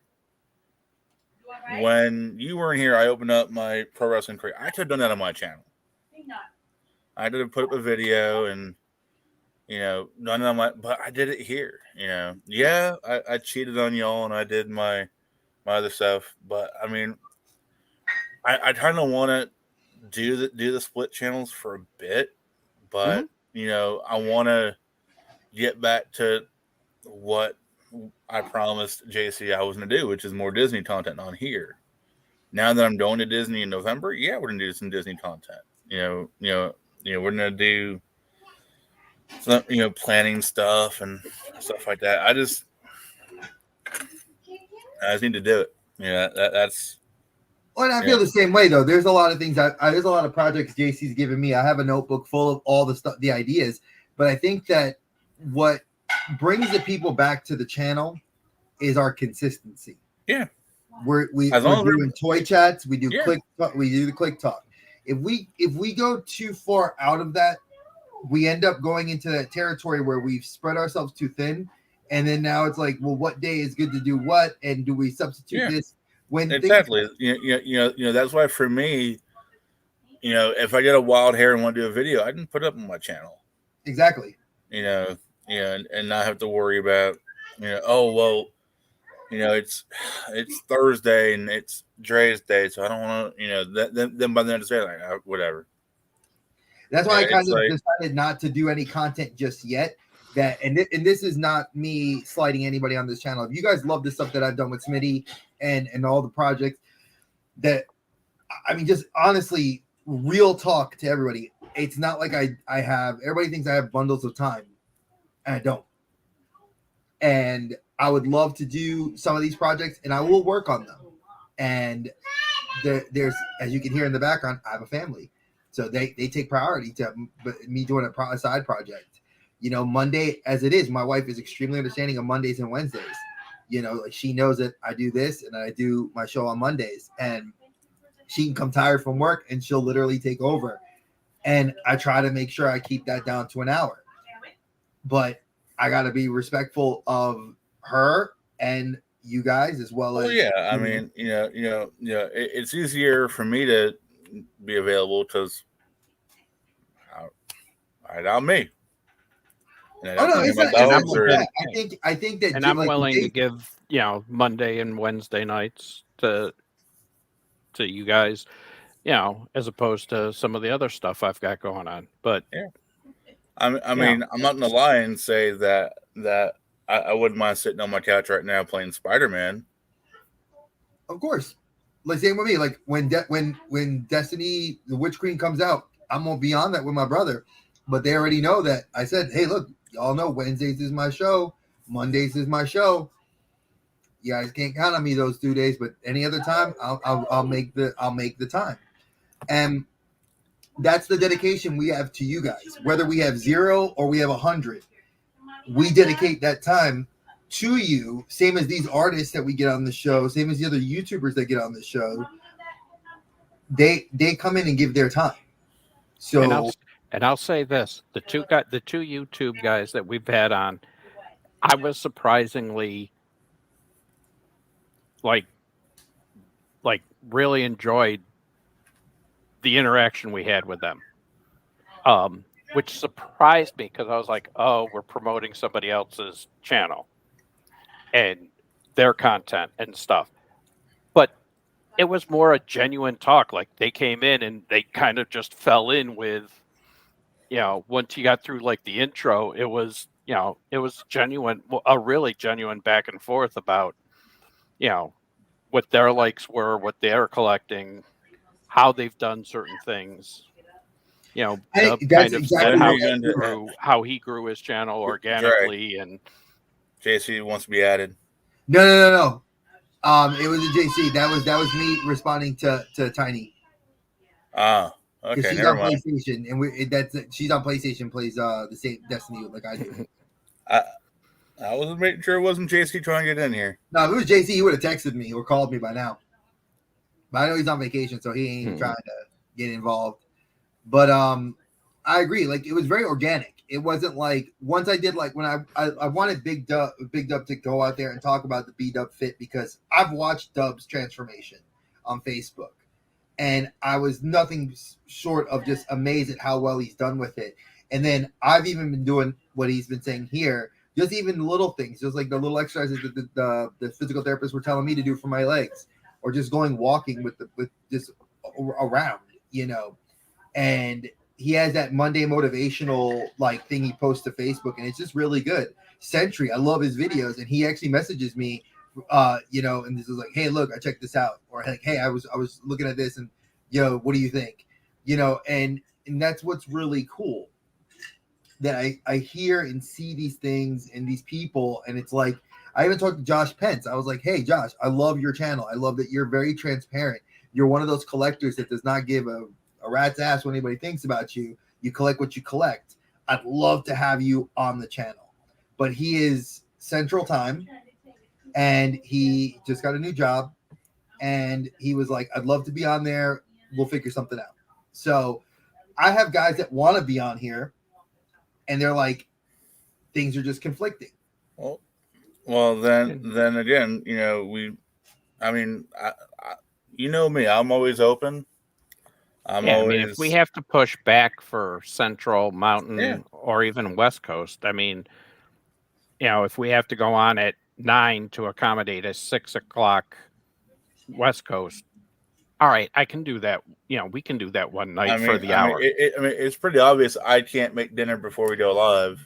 when you weren't here, I opened up my pro wrestling career. I could have done that on my channel. I could have put up a video and, none of my, but I did it here. Yeah, I cheated on y'all and I did my other stuff, but I mean, I kind of want to do the split channels for a bit, but I want to get back to what I promised JC I was going to do, which is more Disney content on here. Now that I'm going to Disney in November, yeah, we're going to do some Disney content. We're going to do some, planning stuff and stuff like that. I just need to do it. That's. Well, and I feel the same way though. There's a lot of things. There's a lot of projects JC's given me. I have a notebook full of all the stuff, the ideas. But I think that what brings the people back to the channel is our consistency. Yeah, we're doing toy chats. We do Kliq Talk. We do the Kliq Talk. If we go too far out of that, we end up going into that territory where we've spread ourselves too thin, and then now it's like, well, what day is good to do what, and do we substitute this? When exactly, that's why for me, if I get a wild hair and want to do a video, I can put it up on my channel. Exactly. And not have to worry about, it's Thursday and it's Dre's day, so I don't want to, then by the end of the day, like whatever. That's why I kind of decided not to do any content just yet. And this is not me slighting anybody on this channel. If you guys love the stuff that I've done with Smitty and all the projects, that I mean, just honestly, real talk to everybody. It's not like I have, everybody thinks I have bundles of time, and I don't. And I would love to do some of these projects, and I will work on them. And there's, as you can hear in the background, I have a family, so they take priority to me doing a side project. Monday as it is, my wife is extremely understanding of Mondays and Wednesdays. She knows that I do this and I do my show on Mondays, and she can come tired from work and she'll literally take over. And I try to make sure I keep that down to an hour, but I got to be respectful of her and you guys as well. Well, yeah, I mean, it's easier for me to be available because I'm me. I think that, and I'm willing to give Monday and Wednesday nights to you guys, as opposed to some of the other stuff I've got going on. But yeah, I mean, I'm not gonna lie and say that I wouldn't mind sitting on my couch right now playing Spider-Man. Of course, like same with me. Like when Destiny, the Witch Queen comes out, I'm gonna be on that with my brother. But they already know that I said, hey, look, y'all know Wednesdays is my show, Mondays is my show. You guys can't count on me those 2 days, but any other time, I'll make the time. And that's the dedication we have to you guys. Whether we have 0 or we have 100, we dedicate that time to you. Same as these artists that we get on the show, same as the other YouTubers that get on the show. They come in and give their time. So. And I'll say this: the two YouTube guys that we've had on, I was surprisingly like really enjoyed the interaction we had with them, which surprised me because I was like, oh, we're promoting somebody else's channel and their content and stuff. But it was more a genuine talk. Like they came in and they kind of just fell in with. Once you got through like the intro, it was genuine, a really genuine back and forth about, what their likes were, what they're collecting, how they've done certain things, how he grew his channel organically. Right. And JC wants to be added. No. It was a JC. That was me responding to Tiny. Okay, she's on PlayStation, and she's on PlayStation. Plays the same Destiny like I do. I wasn't making sure it wasn't JC trying to get in here. No, if it was JC, he would have texted me or called me by now. But I know he's on vacation, so he ain't trying to get involved. But I agree. Like it was very organic, it wasn't like once I did like when I wanted Big Dub to go out there and talk about the B Dub fit because I've watched Dub's transformation on Facebook, and I was nothing short of just amazed at how well he's done with it. And then I've even been doing what he's been saying here, just even little things, just like the little exercises that the physical therapists were telling me to do for my legs, or just going walking with just around, and he has that Monday motivational like thing he posts to Facebook, and it's just really good. Sentry, I love his videos, and he actually messages me, and this is like, hey, look, I checked this out, or like, hey, I was looking at this, and what do you think? And that's what's really cool, that I hear and see these things and these people, and it's like I even talked to Josh Pence. I was like, hey, Josh, I love your channel. I love that you're very transparent. You're one of those collectors that does not give a rat's ass what anybody thinks about you. You collect what you collect. I'd love to have you on the channel. But he is Central Time, and he just got a new job, and he was like, I'd love to be on there. We'll figure something out. So I have guys that want to be on here, and they're like, things are just conflicting. Well, then again, me, I'm always open. If we have to push back for Central, Mountain, or even West Coast, if we have to go on at 9 to accommodate a 6 o'clock West Coast, all right, I can do that. We can do that one night for the hour. It's pretty obvious I can't make dinner before we go live.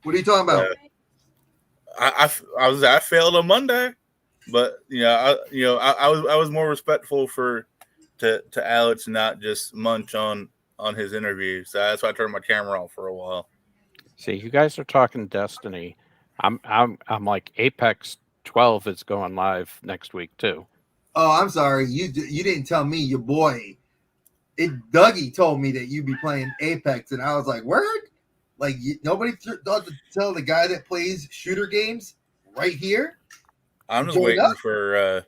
What are you talking about? I failed on Monday, but I was more respectful to Alex, not just munch on his interview. So that's why I turned my camera off for a while. See, you guys are talking Destiny. I'm like Apex 12 is going live next week too. Oh, I'm sorry. You didn't tell me. Your boy, Dougie told me that you'd be playing Apex, and I was like, word? Like nobody thought to tell the guy that plays shooter games right here. I'm just waiting for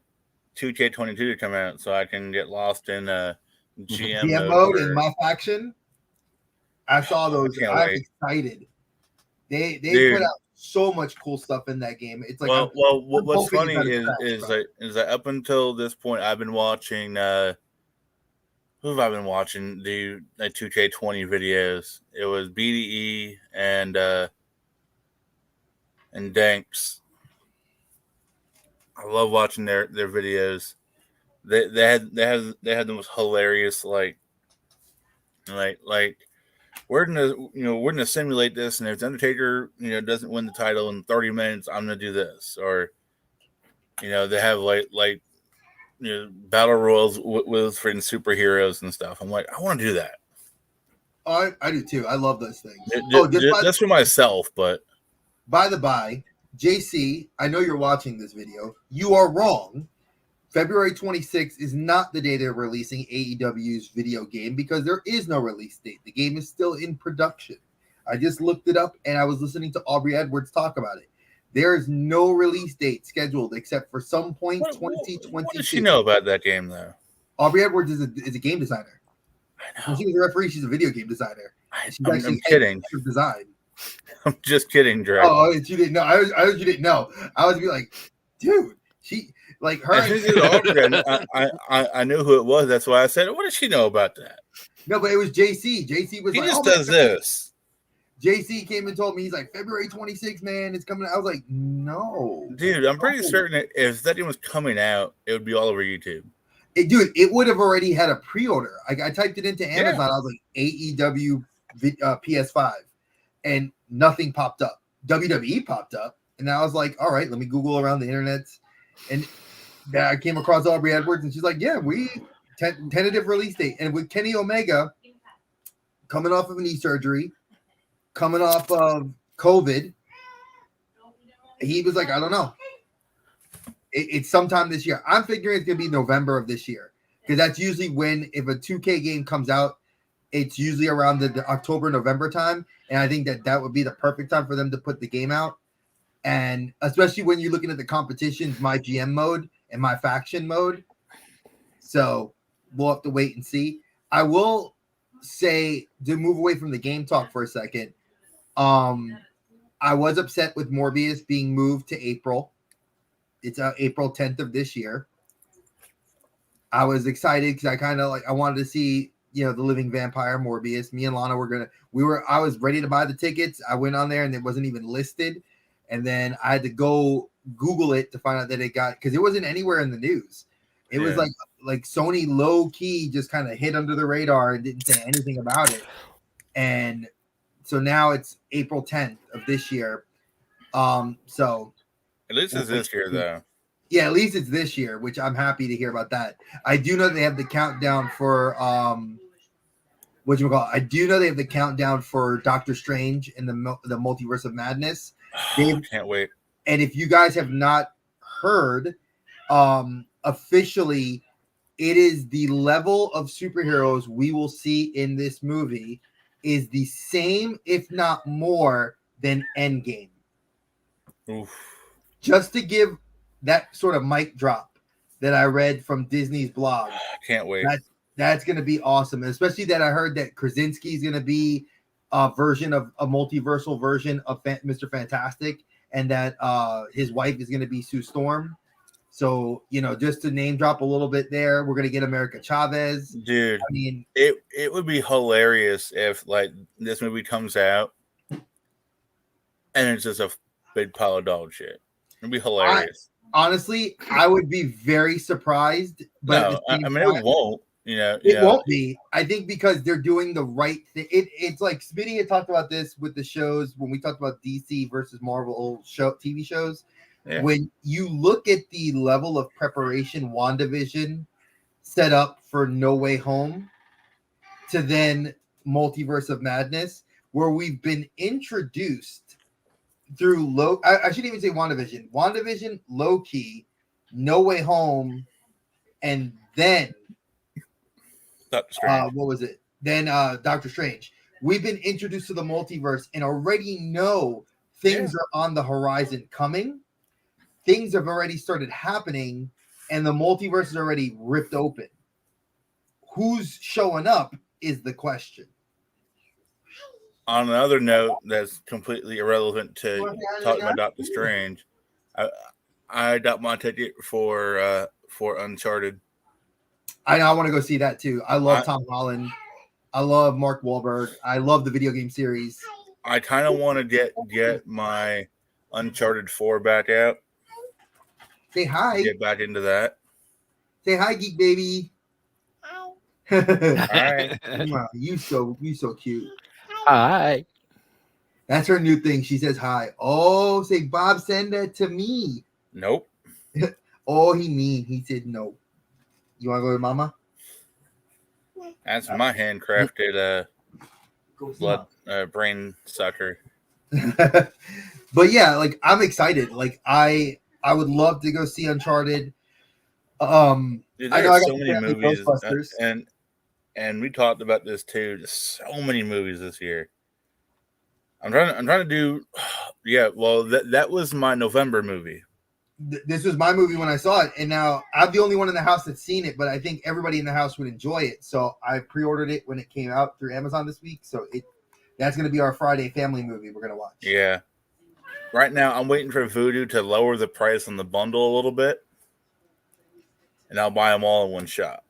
2K22 to come out so I can get lost in GM mode in my faction. I saw those. I'm excited. They put out so much cool stuff in that game. It's like what's funny is that up until this point I've been watching who have I been watching do 2K20 videos. It was BDE and Danks. I love watching their videos. They had the most hilarious like we're gonna simulate this, and if the Undertaker doesn't win the title in 30 minutes, I'm gonna do this, or they have like battle royals with freaking superheroes and stuff. I'm like, I want to do that. Oh, I do too. I love those things. Just for myself, but by the by, JC, I know you're watching this video. You are wrong. February 26th is not the day they're releasing AEW's video game because there is no release date. The game is still in production. I just looked it up, and I was listening to Aubrey Edwards talk about it. There is no release date scheduled except for some point 2022. What does she know about that game, though? Aubrey Edwards is a game designer. I know. When she was a referee, she's a video game designer. I'm kidding. Design. I'm just kidding, Dre. Oh, you didn't know. I was you didn't know. I was be like, dude, she like her. I knew who it was. That's why I said, what does she know about that? No, but it was JC. JC was he like, just does this. JC came and told me, he's like, February 26th, man, it's coming out. I was like, no. Dude, I'm pretty certain if that game was coming out, it would be all over YouTube. It would have already had a pre-order. I typed it into Amazon. Yeah. I was like, AEW PS5, and nothing popped up. WWE popped up, and I was like, all right, let me Google around the internet. And I came across Aubrey Edwards, and she's like, yeah, we tentative release date. And with Kenny Omega coming off of a knee surgery, coming off of COVID, he was like, I don't know. It's sometime this year. I'm figuring it's going to be November of this year because that's usually when, if a 2K game comes out, it's usually around the October, November time. And I think that would be the perfect time for them to put the game out. And especially when you're looking at the competitions, my GM mode and my faction mode. So we'll have to wait and see. I will say, to move away from the game talk for a second, I was upset with Morbius being moved to April. It's April 10th of this year. I was excited because I wanted to see, the living vampire Morbius. Me and Lana I was ready to buy the tickets. I went on there and it wasn't even listed. And then I had to go Google it to find out that because it wasn't anywhere in the news. It was like Sony low key just kind of hit under the radar and didn't say anything about it. And so now it's April 10th of this year. So at least it's this year though. Yeah, at least it's this year, which I'm happy to hear about that. I do know they have the countdown for I do know they have the countdown for Doctor Strange in the Multiverse of Madness. Can't wait. And if you guys have not heard, officially, it is the level of superheroes we will see in this movie is the same, if not more, than Endgame. Oof. Just to give that sort of mic drop that I read from Disney's blog. Can't wait. That's going to be awesome. And especially that I heard that Krasinski is going to be a multiversal version of Mr. Fantastic, and that his wife is going to be Sue Storm. So, just to name drop a little bit there, we're going to get America Chavez. Dude, I mean, it would be hilarious if this movie comes out and it's just a big pile of dog shit. It'd be hilarious. Honestly, I would be very surprised. But no, it won't. It won't be. I think because they're doing the right thing. It's like Smitty had talked about this with the shows when we talked about DC versus Marvel TV shows. Yeah. When you look at the level of preparation WandaVision set up for No Way Home to then Multiverse of Madness, where we've been introduced through I shouldn't even say WandaVision, Loki, No Way Home, and then what was it? Then Doctor Strange. We've been introduced to the multiverse and already know things are on the horizon coming. Things have already started happening, and the multiverse is already ripped open. Who's showing up is the question. On another note that's completely irrelevant to talking about Doctor Strange, I got my ticket for Uncharted. I know, I want to go see that too. I love Tom Holland. I love Mark Wahlberg. I love the video game series. I kind of want to get my Uncharted 4 back out. Say hi. Get back into that. Say hi, Geek Baby. All right. Wow, you so cute. Hi. That's her new thing. She says hi. Oh, say Bob, send that to me. Nope. Oh, he mean. He said no. You want to go to Mama? That's my handcrafted blood brain sucker. But yeah, I'm excited. I would love to go see Uncharted. Dude, I know so many movies, and we talked about this too. Just so many movies this year. I'm trying to do. Yeah, well, that was my November movie. This was my movie when I saw it, and now I'm the only one in the house that's seen it. But I think everybody in the house would enjoy it, so I pre-ordered it when it came out through Amazon this week. So that's going to be our Friday family movie we're going to watch. Yeah. Right now, I'm waiting for Vudu to lower the price on the bundle a little bit, and I'll buy them all in one shot.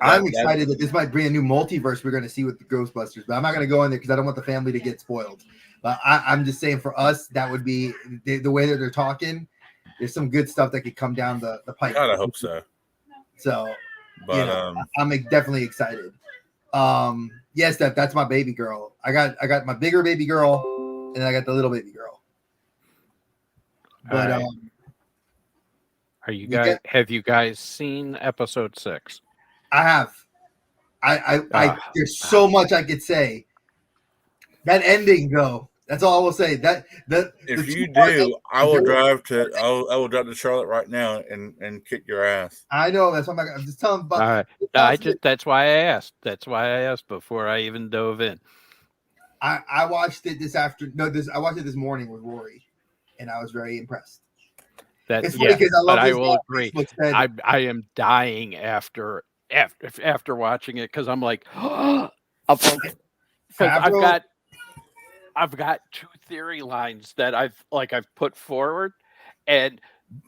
I'm excited that this might bring a new multiverse we're going to see with the Ghostbusters, but I'm not going to go in there because I don't want the family to get spoiled. But I'm just saying for us, that would be the way that they're talking. There's some good stuff that could come down the pipe. God, I hope so. So, but I'm definitely excited. Yes, that's my baby girl. I got my bigger baby girl, and I got the little baby girl. But are you guys? Have you guys seen episode 6? I have. There's so much I could say. That ending, though. That's all I will say. If you do, I will drive to Charlotte right now and kick your ass. I know. That's what I'm just telling about. All right. That's why I asked. That's why I asked before I even dove in. I watched it this afternoon. I watched it this morning with Rory, and I was very impressed. That's but I will agree. I am dying after watching it because I'm like, because I've got I've got 2 theory lines that I've put forward, and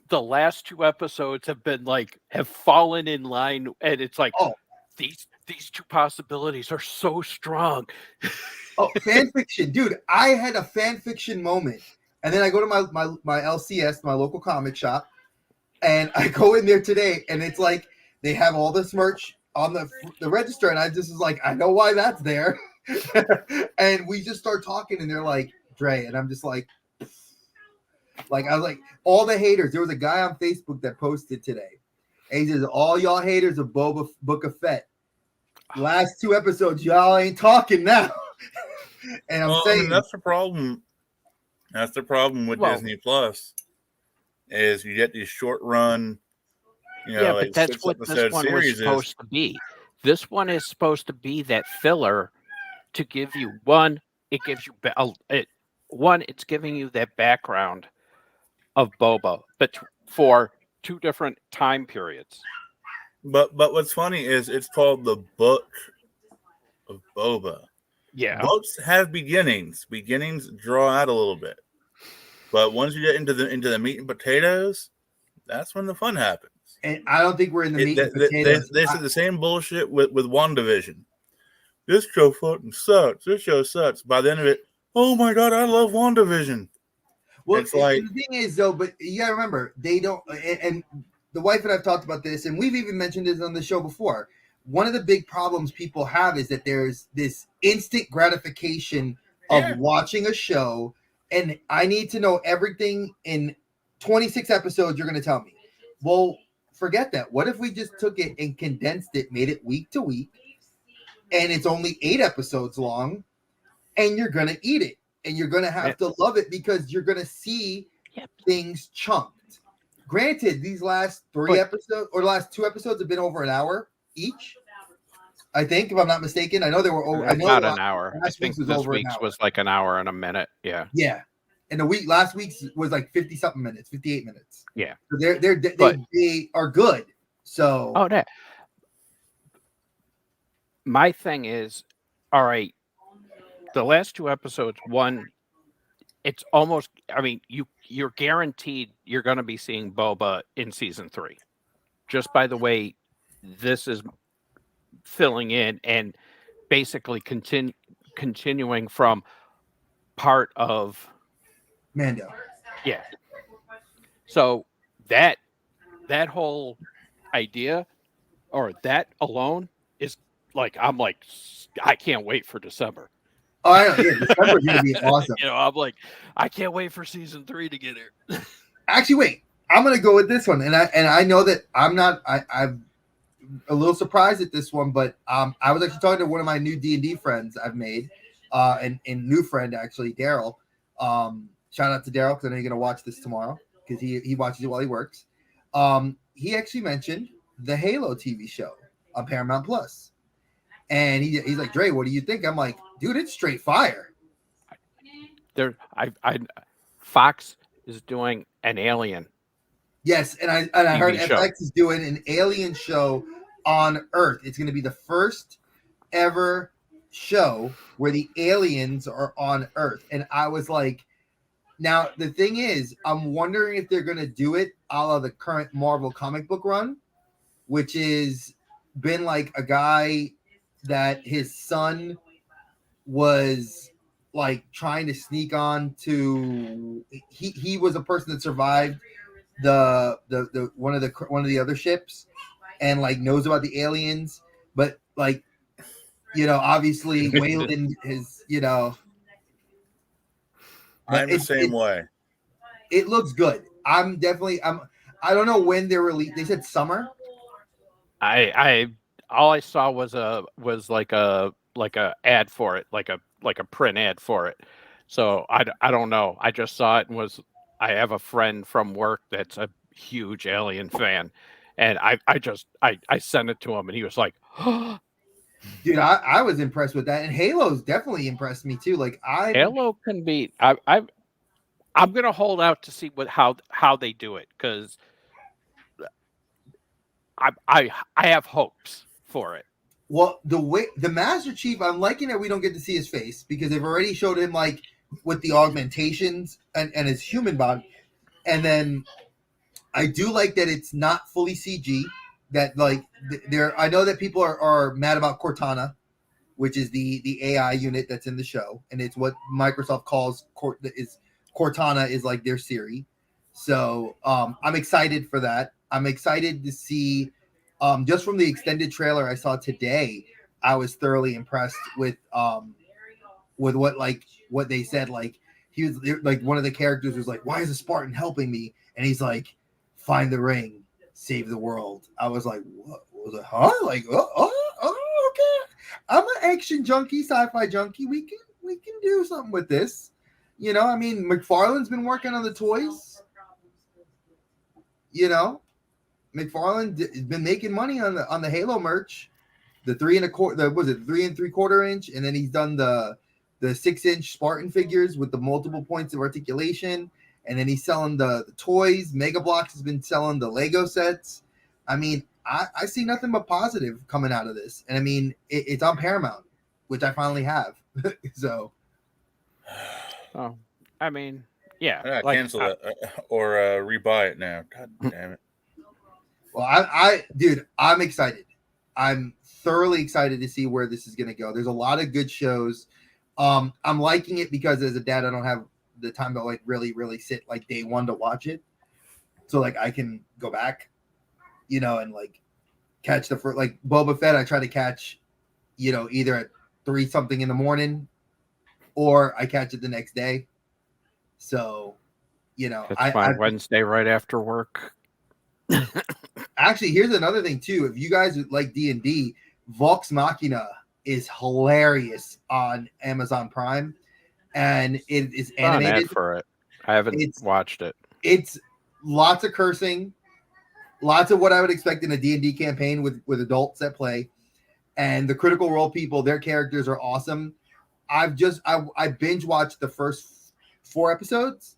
the last 2 episodes have fallen in line, and it's like, Oh. these 2 possibilities are so strong. Oh, fan fiction, dude! I had a fan fiction moment, and then I go to my LCS, my local comic shop, and I go in there today, and it's like they have all this merch on the register, and I just was like, I know why that's there. And we just start talking, and they're like, Dre, and I'm just like I was like, all the haters. There was a guy on Facebook that posted today, and he says, all y'all haters of Boba Book of Fett. Last 2 episodes, y'all ain't talking now. And I'm saying, I mean, that's the problem. That's the problem with Disney Plus, is you get these short run, but that's what this one was supposed to be. This one is supposed to be that filler to give you one. It gives you it's giving you that background of Boba, but for 2 different time periods. But what's funny is it's called the Book of Boba. Yeah. Books have beginnings. Beginnings draw out a little bit. But once you get into the meat and potatoes, that's when the fun happens. And I don't think we're in the meat and potatoes. They said the same bullshit with WandaVision. This show fucking sucks. This show sucks. By the end of it, oh my God, I love WandaVision. Well, it's like, the thing is, though, but you gotta remember, they don't, and the wife and I've talked about this, and we've even mentioned this on the show before. One of the big problems people have is that there's this instant gratification of watching a show, and I need to know everything in 26 episodes you're going to tell me. Well, forget that. What if we just took it and condensed it, made it week to week, and it's only 8 episodes long, and you're going to eat it, and you're going to have to love it because you're going to see things chunked. Granted, these last 3 episodes or last 2 episodes have been over an hour each. I think, if I'm not mistaken. I know they were over. Not an hour. I think this week's was like an hour and a minute. Yeah. Yeah. And last week's was like 50-something minutes, 58 minutes. Yeah. So they are good. So. Oh, that. My thing is, all right. The last 2 episodes, one, it's almost. I mean, you're guaranteed you're going to be seeing Boba in season 3, just by the way this is filling in and basically continuing from part of Mando. Yeah. So that whole idea, or that alone, is like, I'm like, I can't wait for December. Oh, I know. Yeah, December's gonna be awesome. I'm like, I can't wait for season 3 to get here. Actually, wait. I'm gonna go with this one, and I know that I'm a little surprised at this one, but I was actually talking to one of my new D&D friends I've made, and new friend actually, Daryl. Shout out to Daryl, because I know you're gonna watch this tomorrow because he watches it while he works. He actually mentioned the Halo TV show on Paramount Plus, and he's like, Dre, what do you think? I'm like, dude, it's straight fire. Fox is doing an Alien. Yes, and I heard FX is doing an Alien show on Earth. It's going to be the first ever show where the aliens are on Earth. And I was like, now the thing is, I'm wondering if they're going to do it a la the current Marvel comic book run, which is been like a guy that his son was like trying to sneak on to. He was a person that survived the one of the other ships and like knows about the aliens, but like, obviously Waylon is, I'm the same way. It looks good. I don't know when they're released. They said summer. All I saw was like a ad for it, like a print ad for it. So I don't know. I just saw it and I have a friend from work that's a huge Alien fan, and I sent it to him, and he was like, oh. Dude, I was impressed with that, and Halo's definitely impressed me too. Like Halo can be. I'm gonna hold out to see how they do it, because I have hopes for it. Well, the Master Chief, I'm liking that we don't get to see his face, because they've already showed him like with the augmentations and his human body. And then I do like that it's not fully CG. That like there, I know that people are mad about Cortana, which is the AI unit that's in the show, and it's what Microsoft calls Cortana is like their Siri. So I'm excited for that. I'm excited to see just from the extended trailer I saw today. I was thoroughly impressed with what they said. Like he was like one of the characters was like, "Why is a Spartan helping me?" And he's like, "Find the ring, save the world." I was like, "What was it? Huh?" Like, okay. I'm an action junkie, sci-fi junkie. We can do something with this. You know, I mean, McFarlane's been working on the toys. You know, McFarlane has been making money on the Halo merch. The 3 3.75 inch, and then he's done the 6-inch Spartan figures with the multiple points of articulation, and then he's selling the toys. Mega Bloks has been selling the Lego sets. I mean, I see nothing but positive coming out of this, and I mean it's on Paramount, which I finally have. So, I mean, yeah, I gotta cancel it or rebuy it now. God damn it! Well, dude, I'm excited. I'm thoroughly excited to see where this is going to go. There's a lot of good shows. I'm liking it because as a dad, I don't have the time to like really sit like day one to watch it. So like I can go back, you know, and like catch the first, like Boba Fett. I try to catch, you know, either at 3 something in the morning or I catch it the next day. So, you know, I Wednesday right after work. Actually, here's another thing too. If you guys like D&D, Vox Machina is hilarious on Amazon Prime, and it is animated. For it, I haven't watched it. It's lots of cursing, lots of what I would expect in a D&D campaign with adults that play, and the Critical Role people. Their characters are awesome. I binge watched the first 4 episodes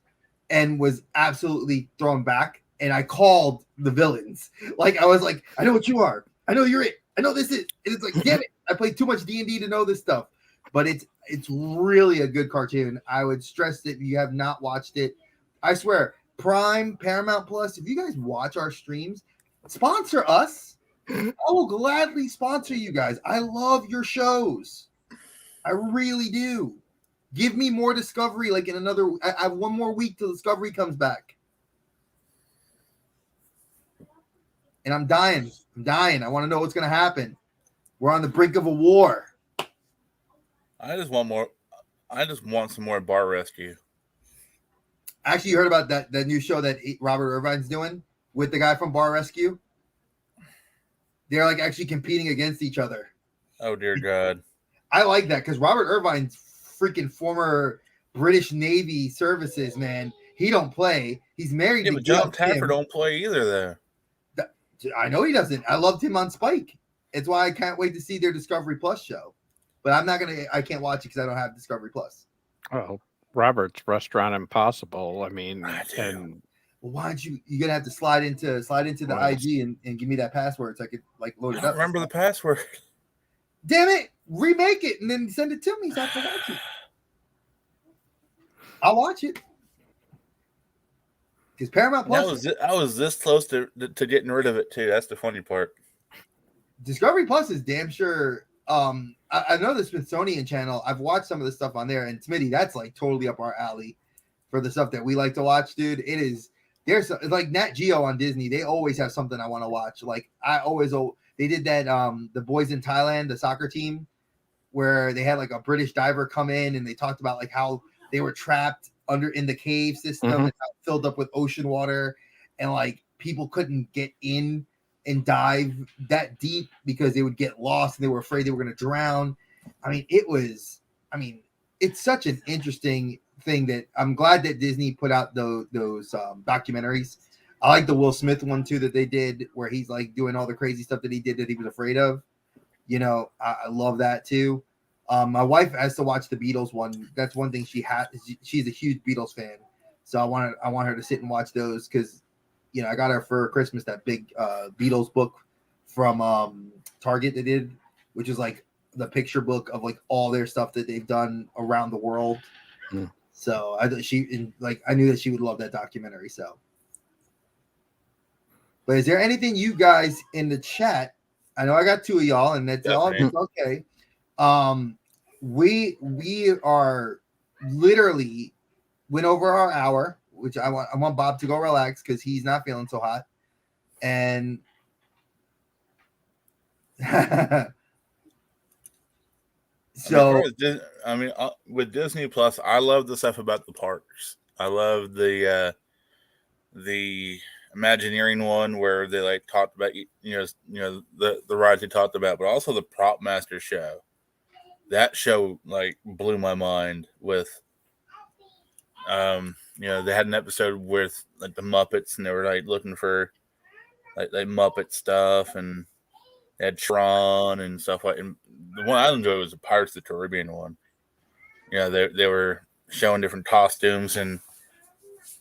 and was absolutely thrown back. And I called the villains. Like I was like, I know what you are. I know you're it. I know this is. And it's like, damn it! I played too much D&D to know this stuff. But it's really a good cartoon. I would stress that if you have not watched it, I swear, Prime, Paramount Plus. If you guys watch our streams, sponsor us. I will gladly sponsor you guys. I love your shows. I really do. Give me more Discovery. Like in another, I have 1 more week till Discovery comes back. And I'm dying. I want to know what's going to happen. We're on the brink of a war. I just want some more Bar Rescue. Actually, you heard about that new show that Robert Irvine's doing with the guy from Bar Rescue? They're like actually competing against each other. Oh, dear God. I like that because Robert Irvine's freaking former British Navy services, man. He don't play. He's married to but John Taffer don't play either, though. I know he doesn't. I loved him on Spike. It's why I can't wait to see their Discovery Plus show. But I can't watch it because I don't have Discovery Plus. Oh, Robert's Restaurant Impossible. I mean, well, why don't you're gonna have to slide into the IG and give me that password so I could like load it up. Remember the password. Damn it! Remake it and then send it to me so I can watch it. I'll watch it. Because Paramount Plus, I was this close to getting rid of it too. That's the funny part. Discovery Plus is damn sure. I know the Smithsonian Channel. I've watched some of the stuff on there, and Smitty, that's like totally up our alley for the stuff that we like to watch, dude. It is. There's like Nat Geo on Disney. They always have something I want to watch. Like they did that. The boys in Thailand, the soccer team, where they had like a British diver come in and they talked about like how they were trapped in the cave system and filled up with ocean water, and like people couldn't get in and dive that deep because they would get lost and they were afraid they were going to drown. I mean, it's such an interesting thing that I'm glad that Disney put out those documentaries. I like the Will Smith one too that they did where he's like doing all the crazy stuff that he did that he was afraid of. You know, I love that too. My wife has to watch the Beatles one. That's one thing she's a huge Beatles fan. So I want her to sit and watch those because, you know, I got her for Christmas that big Beatles book from Target they did, which is like the picture book of like all their stuff that they've done around the world. So I knew that she would love that documentary. So, but is there anything you guys in the chat? I know I got two of y'all, and that's all. Definitely. Okay. We are literally went over our hour, which I want Bob to go relax because he's not feeling so hot. And so with Disney Plus, I love the stuff about the parks. I love the Imagineering one where they like talked about the rides they talked about, but also the Prop Master show. That show like blew my mind with they had an episode with like the Muppets, and they were like looking for like Muppet stuff, and they had Tron and stuff like. And the one I enjoyed was the Pirates of the Caribbean one. They were showing different costumes and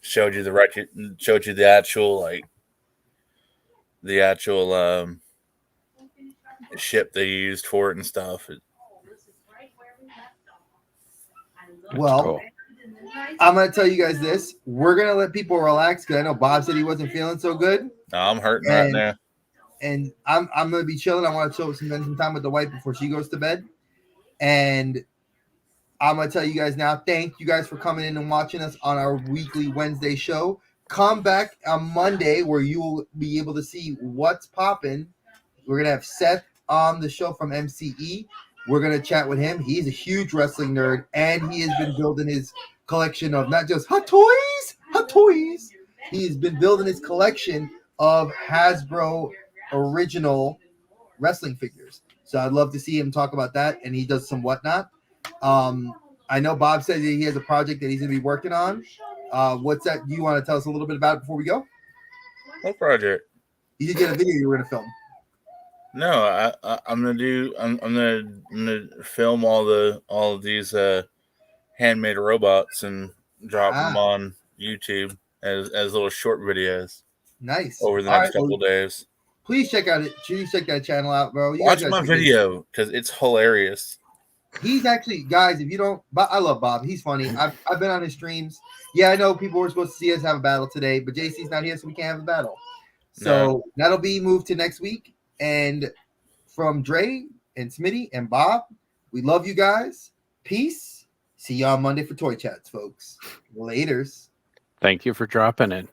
showed you the actual ship they used for it and stuff. Well, cool. I'm going to tell you guys this. We're going to let people relax because I know Bob said he wasn't feeling so good. No, I'm hurting right now. And I'm going to be chilling. I want to spend some time with the wife before she goes to bed. And I'm going to tell you guys now, thank you guys for coming in and watching us on our weekly Wednesday show. Come back on Monday where you will be able to see what's popping. We're going to have Seth on the show from MCE. We're going to chat with him. He's a huge wrestling nerd, and he has been building his collection of not just hot toys. He has been building his collection of Hasbro original wrestling figures. So I'd love to see him talk about that, and he does some whatnot. I know Bob said that he has a project that he's going to be working on. What's that? Do you want to tell us a little bit about it before we go? What project? You did get a video you were going to film. No, I'm gonna film all of these handmade robots and drop them on YouTube as little short videos. Nice. Over the next couple days. Please check that channel out, bro. Watch my video because it's hilarious. He's actually, guys, if you don't, I love Bob. He's funny. I've been on his streams. Yeah, I know people were supposed to see us have a battle today, but JC's not here, so we can't have a battle. So that'll be moved to next week. And from Dre and Smitty and Bob, we love you guys. Peace. See y'all Monday for Toy Chats, folks. Laters. Thank you for dropping in.